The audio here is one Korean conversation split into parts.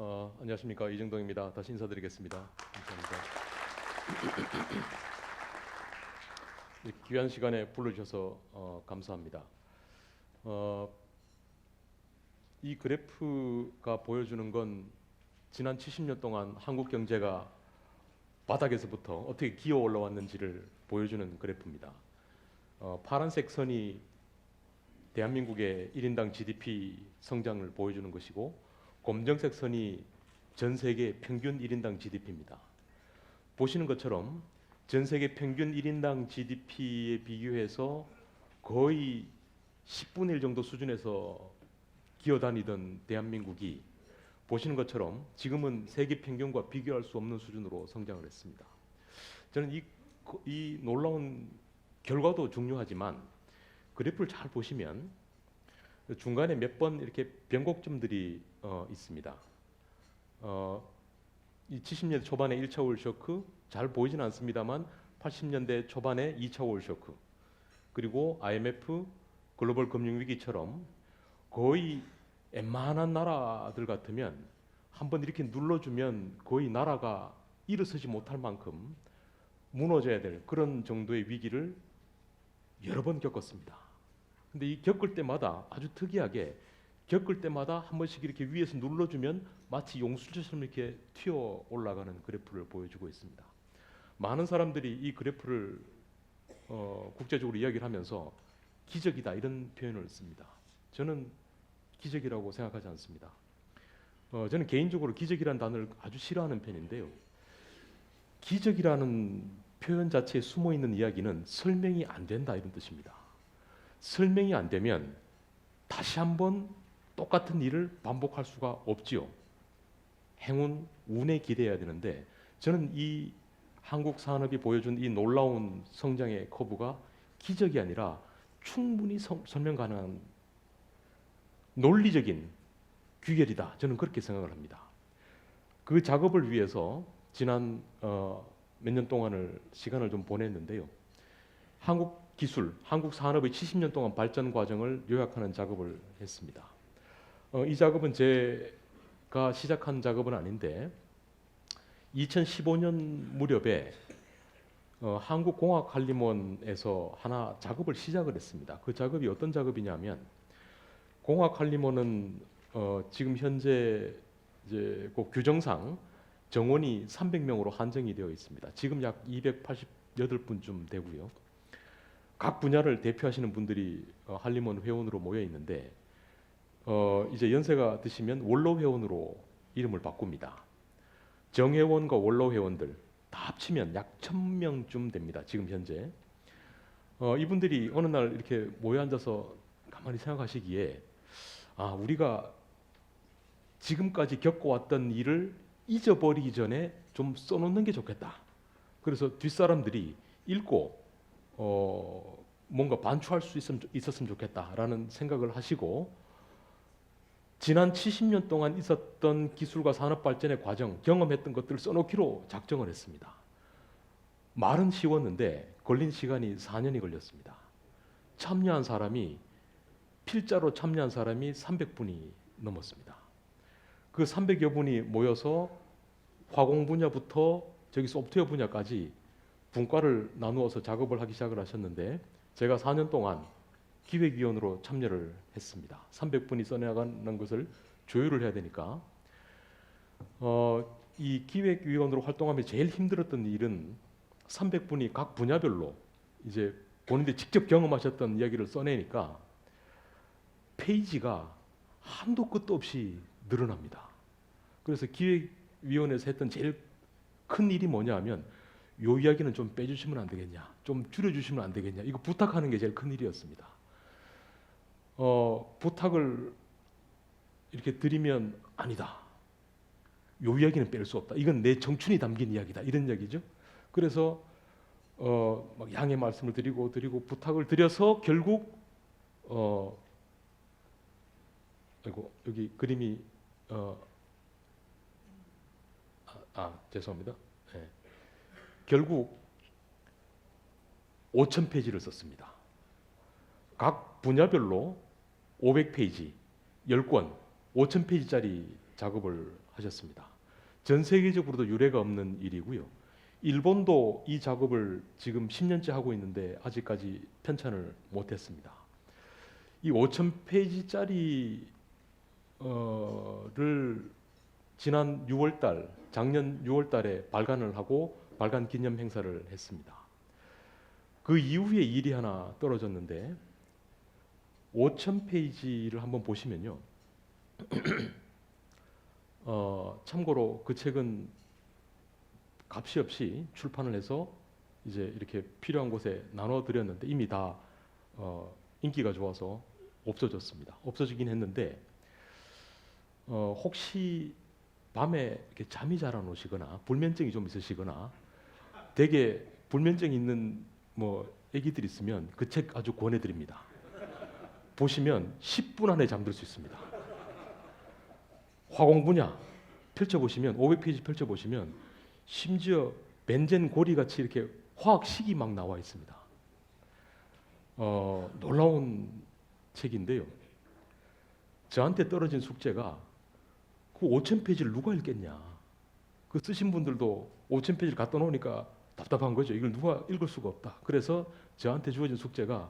안녕하십니까, 이정동입니다. 다시 인사드리겠습니다. 감사합니다. 이 귀한 시간에 불러주셔서 감사합니다. 이 그래프가 보여주는 건 지난 70년 동안 한국 경제가 바닥에서부터 어떻게 기어 올라왔는지를 보여주는 그래프입니다. 파란색 선이 대한민국의 1인당 GDP 성장을 보여주는 것이고, 검정색 선이 전 세계 평균 1인당 GDP입니다. 보시는 것처럼 전 세계 평균 1인당 GDP에 비교해서 거의 10분의 1 정도 수준에서 기어다니던 대한민국이 보시는 것처럼 지금은 세계 평균과 비교할 수 없는 수준으로 성장을 했습니다. 저는 이 놀라운 결과도 중요하지만 그래프를 잘 보시면 중간에 몇 번 이렇게 변곡점들이 있습니다. 이 70년대 초반에 1차 오일 쇼크, 잘 보이진 않습니다만 80년대 초반에 2차 오일 쇼크, 그리고 IMF, 글로벌 금융위기처럼 거의 웬만한 나라들 같으면 한번 이렇게 눌러주면 거의 나라가 일어서지 못할 만큼 무너져야 될 그런 정도의 위기를 여러 번 겪었습니다. 근데 이 겪을 때마다 아주 특이하게 겪을 때마다 한 번씩 이렇게 위에서 눌러주면 마치 용수철처럼 이렇게 튀어 올라가는 그래프를 보여주고 있습니다. 많은 사람들이 이 그래프를 국제적으로 이야기를 하면서 기적이다 이런 표현을 씁니다. 저는 기적이라고 생각하지 않습니다. 저는 개인적으로 기적이라는 단어를 아주 싫어하는 편인데요. 기적이라는 표현 자체에 숨어 있는 이야기는 설명이 안 된다 이런 뜻입니다. 설명이 안 되면 다시 한번 똑같은 일을 반복할 수가 없지요. 행운, 운에 기대해야 되는데 저는 이 한국 산업이 보여준 이 놀라운 성장의 커브가 기적이 아니라 충분히 설명 가능한 논리적인 귀결이다. 저는 그렇게 생각을 합니다. 그 작업을 위해서 지난 몇 년 동안을 시간을 좀 보냈는데요. 한국 기술, 한국 산업의 70년 동안 발전 과정을 요약하는 작업을 했습니다. 이 작업은 제가 시작한 작업은 아닌데 2015년 무렵에 한국공학한림원에서 하나 작업을 시작을 했습니다. 그 작업이 어떤 작업이냐면, 공학한림원은 지금 현재 이제 그 규정상 정원이 300명으로 한정이 되어 있습니다. 지금 약 288분쯤 되고요. 각 분야를 대표하시는 분들이 한림원 회원으로 모여 있는데 이제 연세가 드시면 원로 회원으로 이름을 바꿉니다. 정회원과 원로 회원들 다 합치면 약 1000명쯤 됩니다. 지금 현재. 이분들이 어느 날 이렇게 모여 앉아서 가만히 생각하시기에 우리가 지금까지 겪어왔던 일을 잊어버리기 전에 좀 써놓는 게 좋겠다. 그래서 뒷사람들이 읽고 뭔가 반추할 수 있었으면 좋겠다라는 생각을 하시고, 지난 70년 동안 있었던 기술과 산업 발전의 과정, 경험했던 것들을 써놓기로 작정을 했습니다. 말은 쉬웠는데 걸린 시간이 4년이 걸렸습니다. 필자로 참여한 사람이 300분이 넘었습니다. 그 300여 분이 모여서 화공 분야부터 저기 소프트웨어 분야까지 분과를 나누어서 작업을 하기 시작을 하셨는데, 제가 4년 동안 기획위원으로 참여를 했습니다. 300분이 써내가는 것을 조율을 해야 되니까 이 기획위원으로 활동하면서 제일 힘들었던 일은 300분이 각 분야별로 이제 본인들이 직접 경험하셨던 이야기를 써내니까 페이지가 한도 끝도 없이 늘어납니다. 그래서 기획위원회에서 했던 제일 큰 일이 뭐냐 하면, 요 이야기는 좀 빼주시면 안 되겠냐, 좀 줄여주시면 안 되겠냐, 이거 부탁하는 게 제일 큰 일이었습니다. 부탁을 이렇게 드리면 아니다, 요 이야기는 뺄 수 없다, 이건 내 청춘이 담긴 이야기다, 이런 이야기죠. 그래서 막 양해 말씀을 드리고 부탁을 드려서 결국 여기 그림이 죄송합니다. 네. 결국 5000페이지를 썼습니다. 각 분야별로 500페이지, 10권, 5000페이지짜리 작업을 하셨습니다. 전 세계적으로도 유례가 없는 일이고요. 일본도 이 작업을 지금 10년째 하고 있는데 아직까지 편찬을 못했습니다. 이 5,000페이지짜리를 지난 6월달, 작년 6월달에 발간을 하고 발간 기념 행사를 했습니다. 그 이후에 일이 하나 떨어졌는데 5,000페이지를 한번 보시면요. 참고로 그 책은 값이 없이 출판을 해서 이제 이렇게 필요한 곳에 나눠드렸는데 이미 다 인기가 좋아서 없어졌습니다. 없어지긴 했는데 혹시 밤에 이렇게 잠이 잘 안 오시거나 불면증이 좀 있으시거나 되게 불면증 있는 뭐 애기들 있으면 그 책 아주 권해드립니다. 보시면 10분 안에 잠들 수 있습니다. 화공 분야 펼쳐보시면 500페이지 펼쳐보시면 심지어 벤젠 고리 같이 이렇게 화학식이 막 나와 있습니다. 놀라운 책인데요. 저한테 떨어진 숙제가 그 5,000페이지를 누가 읽겠냐. 그 쓰신 분들도 5,000페이지를 갖다 놓으니까 답답한 거죠. 이걸 누가 읽을 수가 없다. 그래서 저한테 주어진 숙제가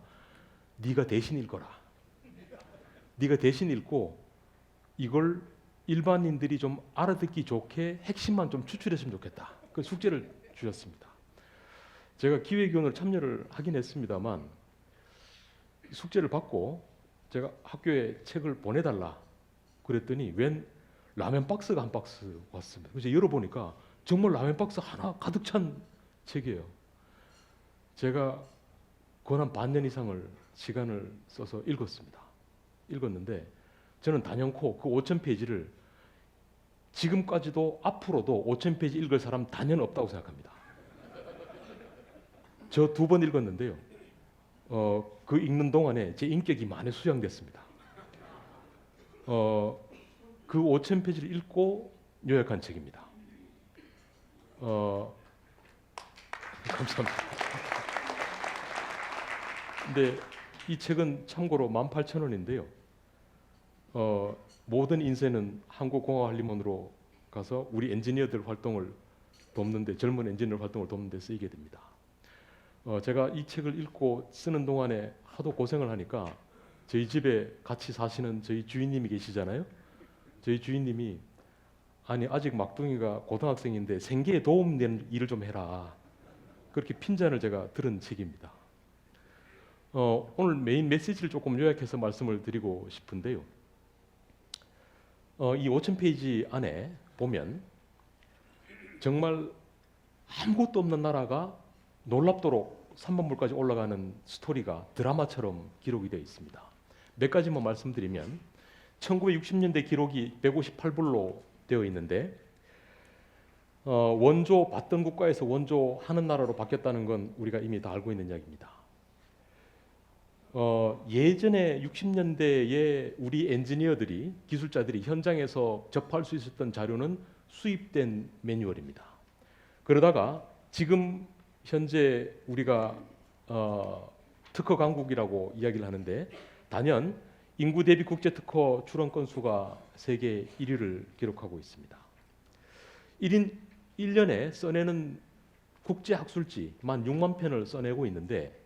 네가 대신 읽어라. 네가 대신 읽고 이걸 일반인들이 좀 알아듣기 좋게 핵심만 좀 추출했으면 좋겠다. 그 숙제를 주셨습니다. 제가 기획위원으로 참여를 하긴 했습니다만 숙제를 받고 제가 학교에 책을 보내달라 그랬더니 웬 라면 박스가 한 박스 왔습니다. 그래서 열어보니까 정말 라면 박스 하나 가득 찬 책이에요. 제가 거의 한 반년 이상을 시간을 써서 읽었습니다. 읽었는데 저는 단연코 그 5,000페이지를 지금까지도 앞으로도 5,000페이지 읽을 사람 단연 없다고 생각합니다. 저 2번 읽었는데요. 그 읽는 동안에 제 인격이 많이 수양됐습니다. 그 5,000페이지를 읽고 요약한 책입니다. 감사합니다. 근데 이 책은 참고로 18,000원인데요. 모든 인쇄는 한국공화한림원으로 가서 우리 엔지니어들 활동을 돕는데 젊은 엔지니어 활동을 돕는 데 쓰이게 됩니다. 제가 이 책을 읽고 쓰는 동안에 하도 고생을 하니까 저희 집에 같이 사시는 저희 주인님이 계시잖아요. 저희 주인님이 아니 아직 막둥이가 고등학생인데 생계에 도움되는 일을 좀 해라. 그렇게 핀잔을 제가 들은 책입니다. 오늘 메인 메시지를 조금 요약해서 말씀을 드리고 싶은데요. 이 5,000페이지 안에 보면 정말 아무것도 없는 나라가 놀랍도록 3만불까지 올라가는 스토리가 드라마처럼 기록이 되어 있습니다. 몇 가지만 말씀드리면 1960년대 기록이 158불로 되어 있는데 원조 받던 국가에서 원조하는 나라로 바뀌었다는 건 우리가 이미 다 알고 있는 이야기입니다. 예전에 60년대에 우리 엔지니어들이 기술자들이 현장에서 접할 수 있었던 자료는 수입된 매뉴얼입니다. 그러다가 지금 현재 우리가 특허 강국이라고 이야기를 하는데 단연 인구 대비 국제 특허 출원 건수가 세계 1위를 기록하고 있습니다. 1년에 써내는 국제 학술지 16,000편을 써내고 있는데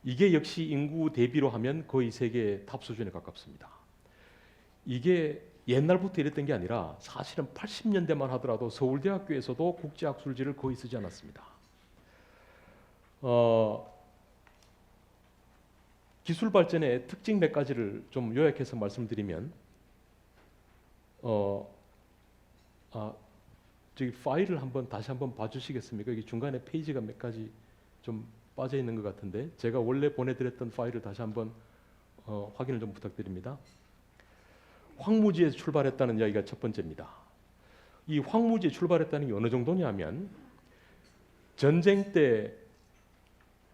이게 역시 인구 대비로 하면 거의 세계 탑 수준에 가깝습니다. 이게 옛날부터 이랬던 게 아니라 사실은 80년대만 하더라도 서울대학교에서도 국제학술지를 거의 쓰지 않았습니다. 기술 발전의 특징 몇 가지를 좀 요약해서 말씀드리면 저기 파일을 다시 한번 봐주시겠습니까? 여기 중간에 페이지가 몇 가지 좀 빠져 있는 것 같은데 제가 원래 보내드렸던 파일을 다시 한번 확인을 좀 부탁드립니다. 황무지에서 출발했다는 이야기가 첫 번째입니다. 이 황무지에 출발했다는 게 어느 정도냐면 전쟁 때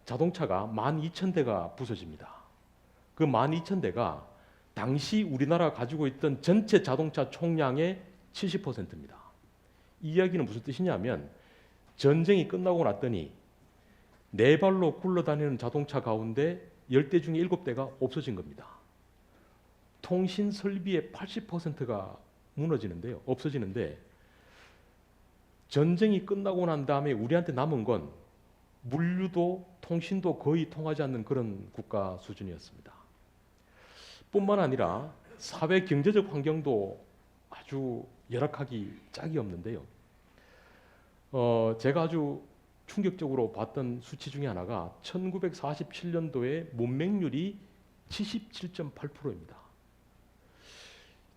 자동차가 12,000대가 부서집니다. 그 12,000대가 당시 우리나라가 가지고 있던 전체 자동차 총량의 70%입니다. 이 이야기는 무슨 뜻이냐면 전쟁이 끝나고 났더니 네 발로 굴러다니는 자동차 가운데 10대 중에 7대가 없어진 겁니다. 통신 설비의 80%가 무너지는데요. 없어지는데 전쟁이 끝나고 난 다음에 우리한테 남은 건 물류도 통신도 거의 통하지 않는 그런 국가 수준이었습니다. 뿐만 아니라 사회 경제적 환경도 아주 열악하기 짝이 없는데요. 제가 아주 충격적으로 봤던 수치 중에 하나가 1947년도에 문맹률이 77.8%입니다.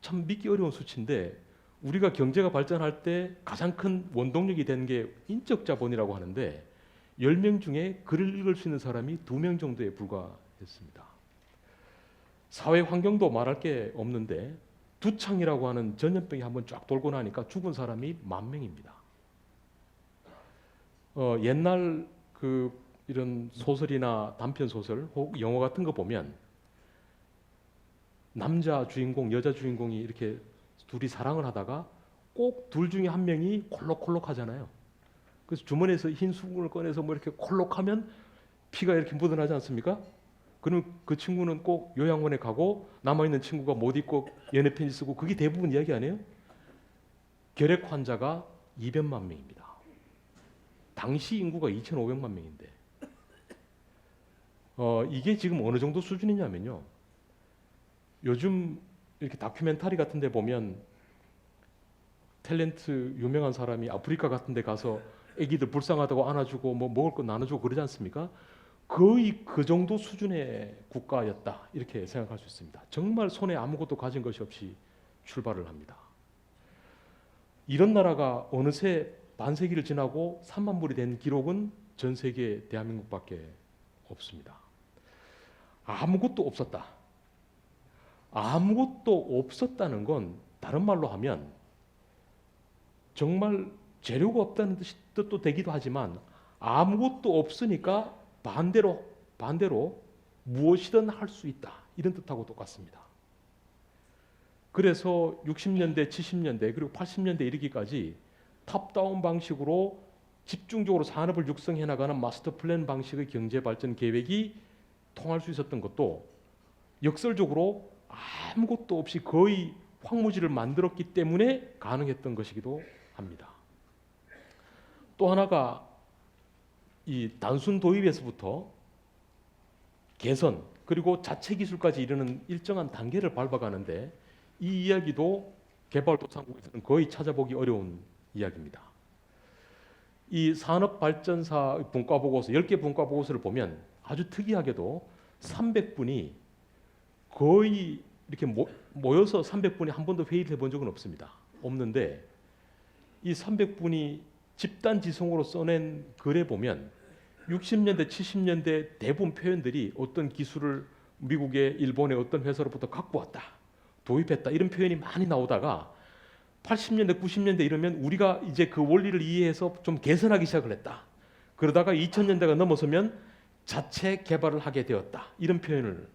참 믿기 어려운 수치인데 우리가 경제가 발전할 때 가장 큰 원동력이 된 게 인적 자본이라고 하는데 10명 중에 글을 읽을 수 있는 사람이 2명 정도에 불과했습니다. 사회 환경도 말할 게 없는데 두창이라고 하는 전염병이 한번 쫙 돌고 나니까 죽은 사람이 10,000명입니다. 옛날 이런 소설이나 단편 소설 혹 영화 같은 거 보면 남자 주인공, 여자 주인공이 이렇게 둘이 사랑을 하다가 꼭 둘 중에 한 명이 콜록콜록 하잖아요. 그래서 주머니에서 흰 수건을 꺼내서 뭐 이렇게 콜록하면 피가 이렇게 묻어나지 않습니까? 그럼 그 친구는 꼭 요양원에 가고 남아있는 친구가 못 있고 연애편지 쓰고 그게 대부분 이야기 아니에요? 결핵 환자가 200만 명입니다. 당시 인구가 2,500만 명인데 이게 지금 어느 정도 수준이냐면요. 요즘 이렇게 다큐멘터리 같은 데 보면 탤런트 유명한 사람이 아프리카 같은 데 가서 애기들 불쌍하다고 안아주고 뭐 먹을 거 나눠주고 그러지 않습니까? 거의 그 정도 수준의 국가였다 이렇게 생각할 수 있습니다. 정말 손에 아무것도 가진 것이 없이 출발을 합니다. 이런 나라가 어느새 반세기를 지나고 3만 불이 된 기록은 전 세계 대한민국밖에 없습니다. 아무것도 없었다. 아무것도 없었다는 건 다른 말로 하면 정말 재료가 없다는 뜻도 되기도 하지만 아무것도 없으니까 반대로 무엇이든 할 수 있다 이런 뜻하고 똑같습니다. 그래서 60년대, 70년대 그리고 80년대 이르기까지 탑다운 방식으로 집중적으로 산업을 육성해 나가는 마스터 플랜 방식의 경제 발전 계획이 통할 수 있었던 것도 역설적으로 아무것도 없이 거의 황무지를 만들었기 때문에 가능했던 것이기도 합니다. 또 하나가 이 단순 도입에서부터 개선 그리고 자체 기술까지 이르는 일정한 단계를 밟아가는데 이 이야기도 개발도상국에서는 거의 찾아보기 어려운 이야기입니다. 이 산업발전사 분과보고서 10개 분과보고서를 보면 아주 특이하게도 300분이 거의 이렇게 모여서 300분이 한 번도 회의를 해본 적은 없는데 이 300분이 집단지성으로 써낸 글에 보면 60년대, 70년대 대부분 표현들이 어떤 기술을 미국의 일본의 어떤 회사로부터 갖고 왔다, 도입했다 이런 표현이 많이 나오다가 80년대, 90년대 이러면 우리가 이제 그 원리를 이해해서 좀 개선하기 시작을 했다. 그러다가 2000년대가 넘어서면 자체 개발을 하게 되었다. 이런 표현을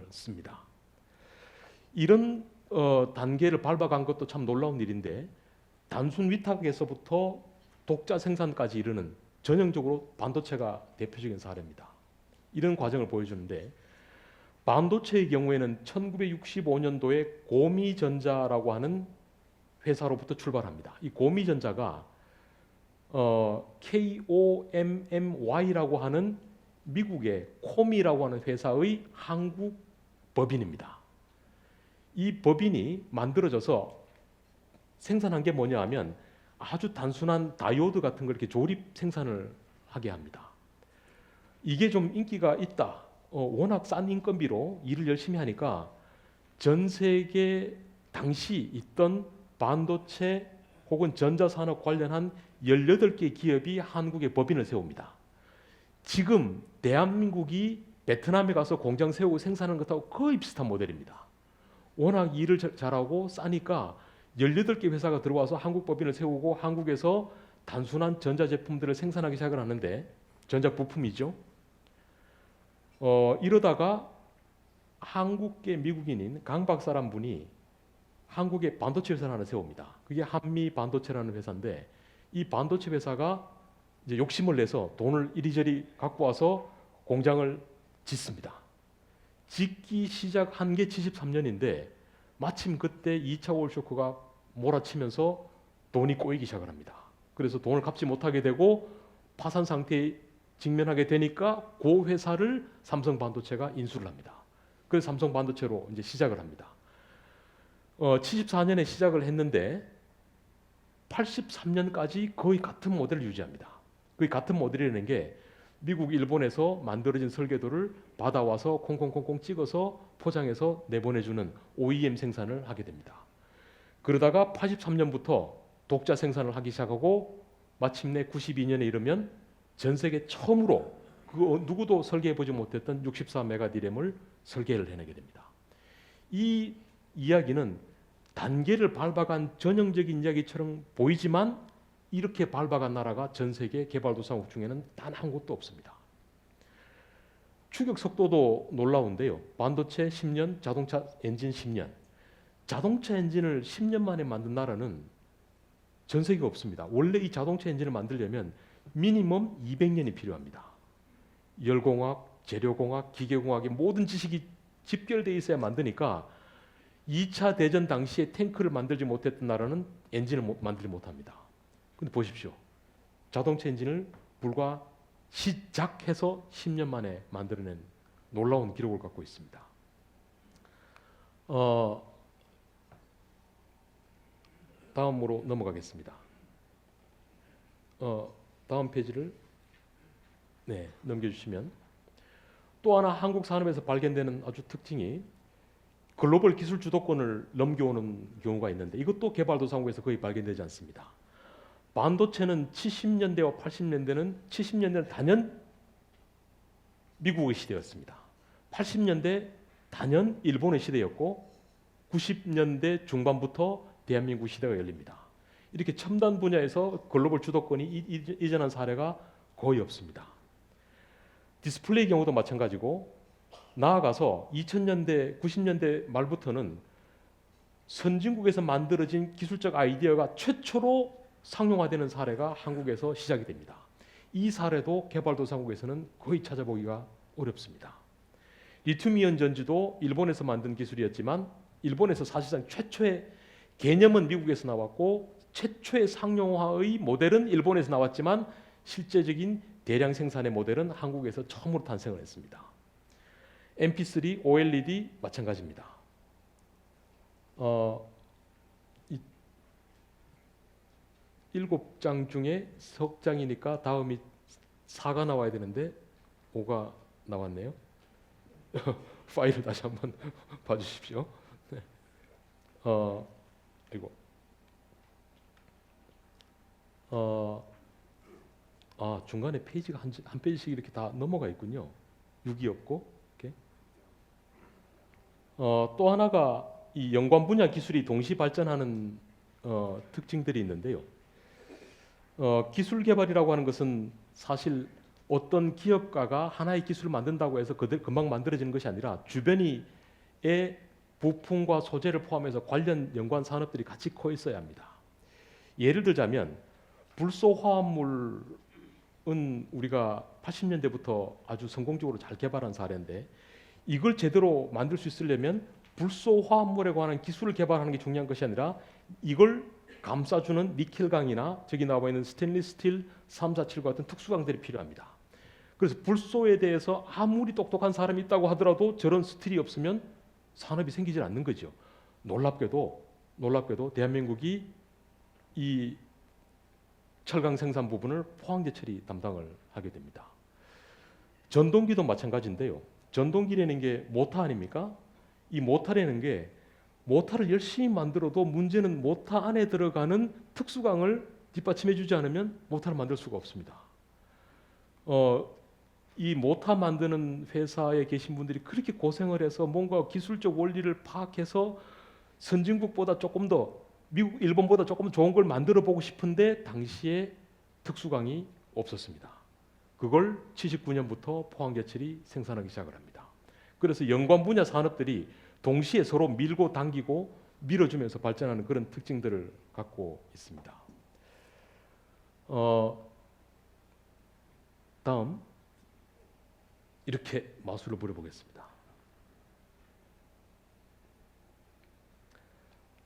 씁니다. 이런 단계를 밟아간 것도 참 놀라운 일인데 단순 위탁에서부터 독자 생산까지 이르는 전형적으로 반도체가 대표적인 사례입니다. 이런 과정을 보여주는데 반도체의 경우에는 1965년도에 고미전자라고 하는 회사로부터 출발합니다. 이 고미전자가 KOMMY라고 하는 미국의 코미라고 하는 회사의 한국 법인입니다. 이 법인이 만들어져서 생산한 게 뭐냐 하면 아주 단순한 다이오드 같은 걸 이렇게 조립 생산을 하게 합니다. 이게 좀 인기가 있다. 워낙 싼 인건비로 일을 열심히 하니까 전 세계 당시 있던 반도체 혹은 전자산업 관련한 18개 기업이 한국에 법인을 세웁니다. 지금 대한민국이 베트남에 가서 공장 세우고 생산하는 것하고 거의 비슷한 모델입니다. 워낙 일을 잘하고 싸니까 18개 회사가 들어와서 한국 법인을 세우고 한국에서 단순한 전자제품들을 생산하기 시작을 하는데 전자부품이죠. 이러다가 한국계 미국인인 강 박사란 분이 한국에 반도체 회사를 하나 세웁니다. 그게 한미 반도체라는 회사인데 이 반도체 회사가 이제 욕심을 내서 돈을 이리저리 갖고 와서 공장을 짓습니다. 짓기 시작한 게 73년인데 마침 그때 2차 월쇼크가 몰아치면서 돈이 꼬이기 시작을 합니다. 그래서 돈을 갚지 못하게 되고 파산 상태에 직면하게 되니까 그 회사를 삼성반도체가 인수를 합니다. 그래서 삼성반도체로 이제 시작을 합니다. 74년에 시작을 했는데 83년까지 거의 같은 모델을 유지합니다. 거의 같은 모델이라는 게 미국, 일본에서 만들어진 설계도를 받아와서 콩콩콩콩 찍어서 포장해서 내보내주는 OEM 생산을 하게 됩니다. 그러다가 83년부터 독자 생산을 하기 시작하고 마침내 92년에 이르면 전 세계 처음으로 그 누구도 설계해보지 못했던 64메가 D램을 설계를 해내게 됩니다. 이 이야기는 단계를 밟아간 전형적인 이야기처럼 보이지만 이렇게 밟아간 나라가 전 세계 개발도상국 중에는 단 한 곳도 없습니다. 추격 속도도 놀라운데요. 반도체 10년, 자동차 엔진 10년. 자동차 엔진을 10년 만에 만든 나라는 전 세계에 없습니다. 원래 이 자동차 엔진을 만들려면 미니멈 200년이 필요합니다. 열공학, 재료공학, 기계공학의 모든 지식이 집결되어 있어야 만드니까 2차 대전 당시에 탱크를 만들지 못했던 나라는 엔진을 만들지 못합니다. 근데 보십시오. 자동차 엔진을 불과 시작해서 10년 만에 만들어낸 놀라운 기록을 갖고 있습니다. 다음으로 넘어가겠습니다. 다음 페이지를 넘겨주시면 또 하나 한국 산업에서 발견되는 아주 특징이 글로벌 기술 주도권을 넘겨오는 경우가 있는데 이것도 개발도상국에서 거의 발견되지 않습니다. 반도체는 70년대와 80년대는 70년대는 단연 미국의 시대였습니다. 80년대 단연 일본의 시대였고 90년대 중반부터 대한민국 시대가 열립니다. 이렇게 첨단 분야에서 글로벌 주도권이 이전한 사례가 거의 없습니다. 디스플레이 경우도 마찬가지고 나아가서 2000년대, 90년대 말부터는 선진국에서 만들어진 기술적 아이디어가 최초로 상용화되는 사례가 한국에서 시작이 됩니다. 이 사례도 개발도상국에서는 거의 찾아보기가 어렵습니다. 리튬이온 전지도 일본에서 만든 기술이었지만 일본에서 사실상 최초의 개념은 미국에서 나왔고 최초의 상용화의 모델은 일본에서 나왔지만 실제적인 대량 생산의 모델은 한국에서 처음으로 탄생을 했습니다. MP3, OLED 마찬가지입니다. 7장 중에 석 장이니까 다음이 4가 나와야 되는데 5가 나왔네요. 파일을 다시 한번 봐주십시오. 네. 이거. 중간에 페이지가 한 페이지씩 이렇게 다 넘어가 있군요. 6이 없고. 이렇게. 또 하나가 이 연관 분야 기술이 동시 발전하는 특징들이 있는데요. 기술 개발이라고 하는 것은 사실 어떤 기업가가 하나의 기술을 만든다고 해서 금방 만들어지는 것이 아니라 주변의 부품과 소재를 포함해서 관련 연관 산업들이 같이 커 있어야 합니다. 예를 들자면 불소 화합물은 우리가 80년대부터 아주 성공적으로 잘 개발한 사례인데 이걸 제대로 만들 수 있으려면 불소 화합물에 관한 기술을 개발하는 게 중요한 것이 아니라 이걸 감싸주는 니켈강이나 저기 나와 있는 스테인리스 스틸 347과 같은 특수강들이 필요합니다. 그래서 불소에 대해서 아무리 똑똑한 사람이 있다고 하더라도 저런 스틸이 없으면 산업이 생기질 않는 거죠. 놀랍게도 대한민국이 이 철강 생산 부분을 포항제철이 담당을 하게 됩니다. 전동기도 마찬가지인데요. 전동기라는 게 모터 아닙니까? 이 모터라는 게 모터를 열심히 만들어도 문제는 모터 안에 들어가는 특수강을 뒷받침해 주지 않으면 모터를 만들 수가 없습니다. 이 모터 만드는 회사에 계신 분들이 그렇게 고생을 해서 뭔가 기술적 원리를 파악해서 선진국보다 조금 더 미국, 일본보다 조금 좋은 걸 만들어 보고 싶은데 당시에 특수강이 없었습니다. 그걸 79년부터 포항제철이 생산하기 시작을 합니다. 그래서 연관 분야 산업들이 동시에 서로 밀고 당기고 밀어주면서 발전하는 그런 특징들을 갖고 있습니다. 다음 이렇게 마술을 부려보겠습니다.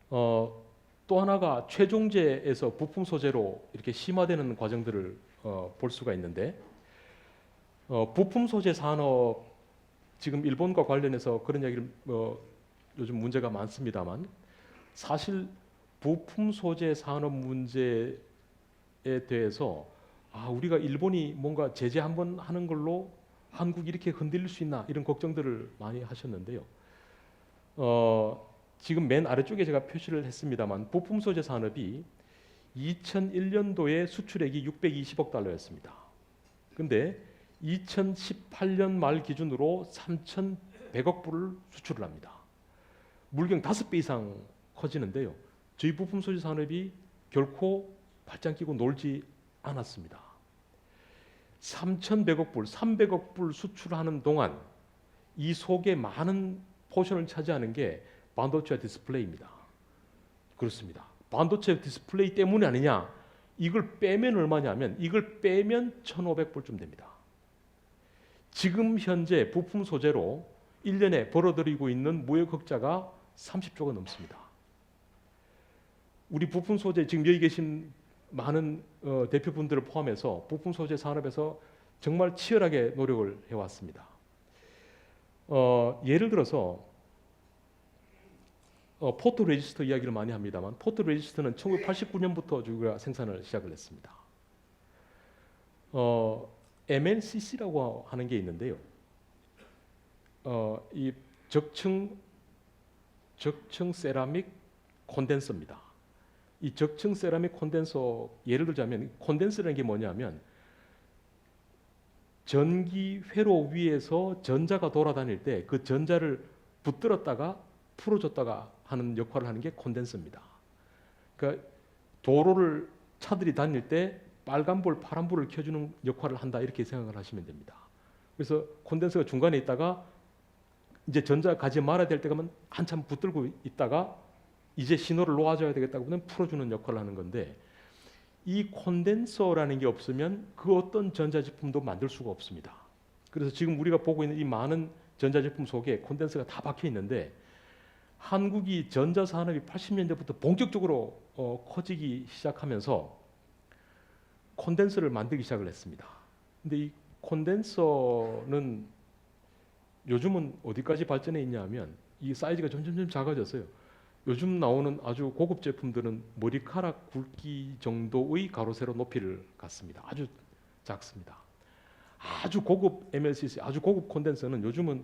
또 또 하나가 최종재에서 부품 소재로 이렇게 심화되는 과정들을 볼 수가 있는데 부품 소재 산업 지금 일본과 관련해서 그런 얘기를 요즘 문제가 많습니다만 사실 부품 소재 산업 문제에 대해서 우리가 일본이 뭔가 제재 한번 하는 걸로 한국이 이렇게 흔들릴 수 있나 이런 걱정들을 많이 하셨는데요. 지금 맨 아래쪽에 제가 표시를 했습니다만 부품 소재 산업이 2001년도에 수출액이 620억 달러였습니다. 근데 2018년 말 기준으로 3,100억 불을 수출을 합니다. 물경 5배 이상 커지는데요. 저희 부품 소재 산업이 결코 발장 끼고 놀지 않았습니다. 3,100억 불, 300억 불 수출하는 동안 이 속에 많은 포션을 차지하는 게 반도체와 디스플레이입니다. 그렇습니다. 반도체 디스플레이 때문이 아니냐? 이걸 빼면 얼마냐면 이걸 빼면 1,500불쯤 됩니다. 지금 현재 부품 소재로 1년에 벌어들이고 있는 무역 흑자가 30조가 넘습니다. 우리 부품 소재 지금 여기 계신 많은 대표분들을 포함해서 부품 소재 산업에서 정말 치열하게 노력을 해왔습니다. 예를 들어서 포토 레지스터 이야기를 많이 합니다만 포토 레지스터는 1989년부터 우리가 생산을 시작을 했습니다. MLCC라고 하는 게 있는데요. 이 적층 세라믹 콘덴서입니다. 이 적층 세라믹 콘덴서 예를 들자면 콘덴서라는 게 뭐냐면 전기 회로 위에서 전자가 돌아다닐 때 그 전자를 붙들었다가 풀어줬다가 하는 역할을 하는 게 콘덴서입니다. 그러니까 도로를 차들이 다닐 때 빨간불, 파란불을 켜주는 역할을 한다 이렇게 생각을 하시면 됩니다. 그래서 콘덴서가 중간에 있다가 이제 전자 가지 말아야 될 때가 한참 붙들고 있다가 이제 신호를 놓아줘야 되겠다고 하면 풀어주는 역할을 하는 건데 이 콘덴서라는 게 없으면 그 어떤 전자제품도 만들 수가 없습니다. 그래서 지금 우리가 보고 있는 이 많은 전자제품 속에 콘덴서가 다 박혀 있는데 한국이 전자산업이 80년대부터 본격적으로 커지기 시작하면서 콘덴서를 만들기 시작을 했습니다. 근데 이 콘덴서는 요즘은 어디까지 발전해 있냐면 이 사이즈가 점점 작아졌어요. 요즘 나오는 아주 고급 제품들은 머리카락 굵기 정도의 가로 세로 높이를 갖습니다. 아주 작습니다. 아주 고급 MLCC, 아주 고급 콘덴서는 요즘은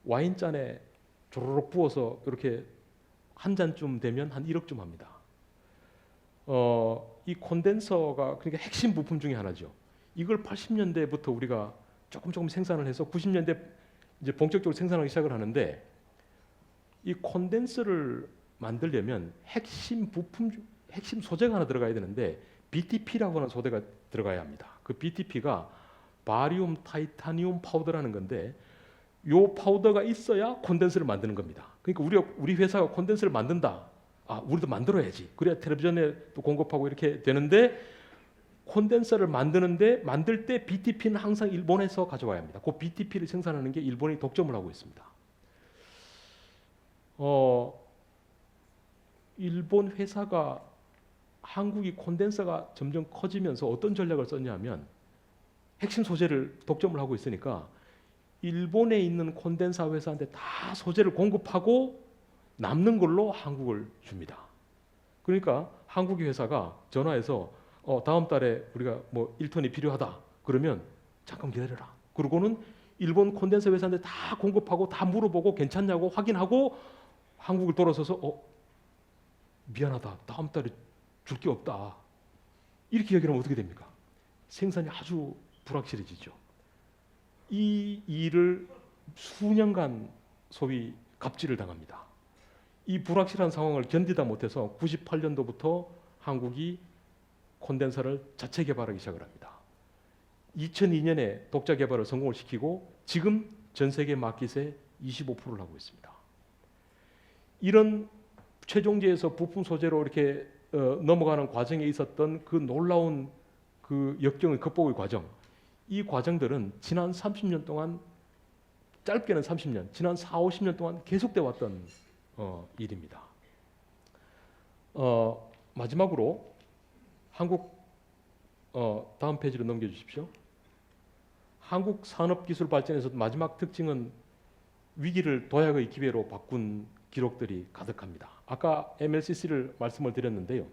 와인잔에 조로록 부어서 이렇게 한 잔쯤 되면 한 1억쯤 합니다. 이 콘덴서가 그러니까 핵심 부품 중에 하나죠. 이걸 80년대부터 우리가 조금 생산을 해서 90년대 이제 본격적으로 생산하기 시작을 하는데 이 콘덴서를 만들려면 핵심 부품, 핵심 소재가 하나 들어가야 되는데 BTP라고 하는 소재가 들어가야 합니다. 그 BTP가 바리움 타이타늄 파우더라는 건데 요 파우더가 있어야 콘덴서를 만드는 겁니다. 그러니까 우리 회사가 콘덴서를 만든다. 우리도 만들어야지. 그래야 텔레비전에 또 공급하고 이렇게 되는데 콘덴서를 만들 때 BTP는 항상 일본에서 가져와야 합니다. 그 BTP를 생산하는 게 일본이 독점을 하고 있습니다. 일본 회사가 한국이 콘덴서가 점점 커지면서 어떤 전략을 썼냐면 핵심 소재를 독점을 하고 있으니까 일본에 있는 콘덴서 회사한테 다 소재를 공급하고 남는 걸로 한국을 줍니다. 그러니까 한국의 회사가 전화해서 다음 달에 우리가 뭐 1톤이 필요하다 그러면 잠깐 기다려라. 그러고는 일본 콘덴서 회사한테 다 공급하고 다 물어보고 괜찮냐고 확인하고 한국을 돌아서서 미안하다. 다음 달에 줄 게 없다. 이렇게 얘기하면 어떻게 됩니까? 생산이 아주 불확실해지죠. 이 일을 수년간 소위 갑질을 당합니다. 이 불확실한 상황을 견디다 못해서 98년도부터 한국이 콘덴서를 자체 개발하기 시작을 합니다. 2002년에 독자 개발을 성공을 시키고 지금 전 세계 마켓의 25%를 하고 있습니다. 이런 최종재에서 부품 소재로 이렇게 넘어가는 과정에 있었던 그 놀라운 그 역경의 극복의 과정, 이 과정들은 지난 30년 동안, 짧게는 30년, 지난 4, 50년 동안 계속돼 왔던 일입니다. 마지막으로 한국 다음 페이지로 넘겨주십시오. 한국 산업기술 발전에서 마지막 특징은 위기를 도약의 기회로 바꾼 기록들이 가득합니다. 아까 MLCC를 말씀을 드렸는데요.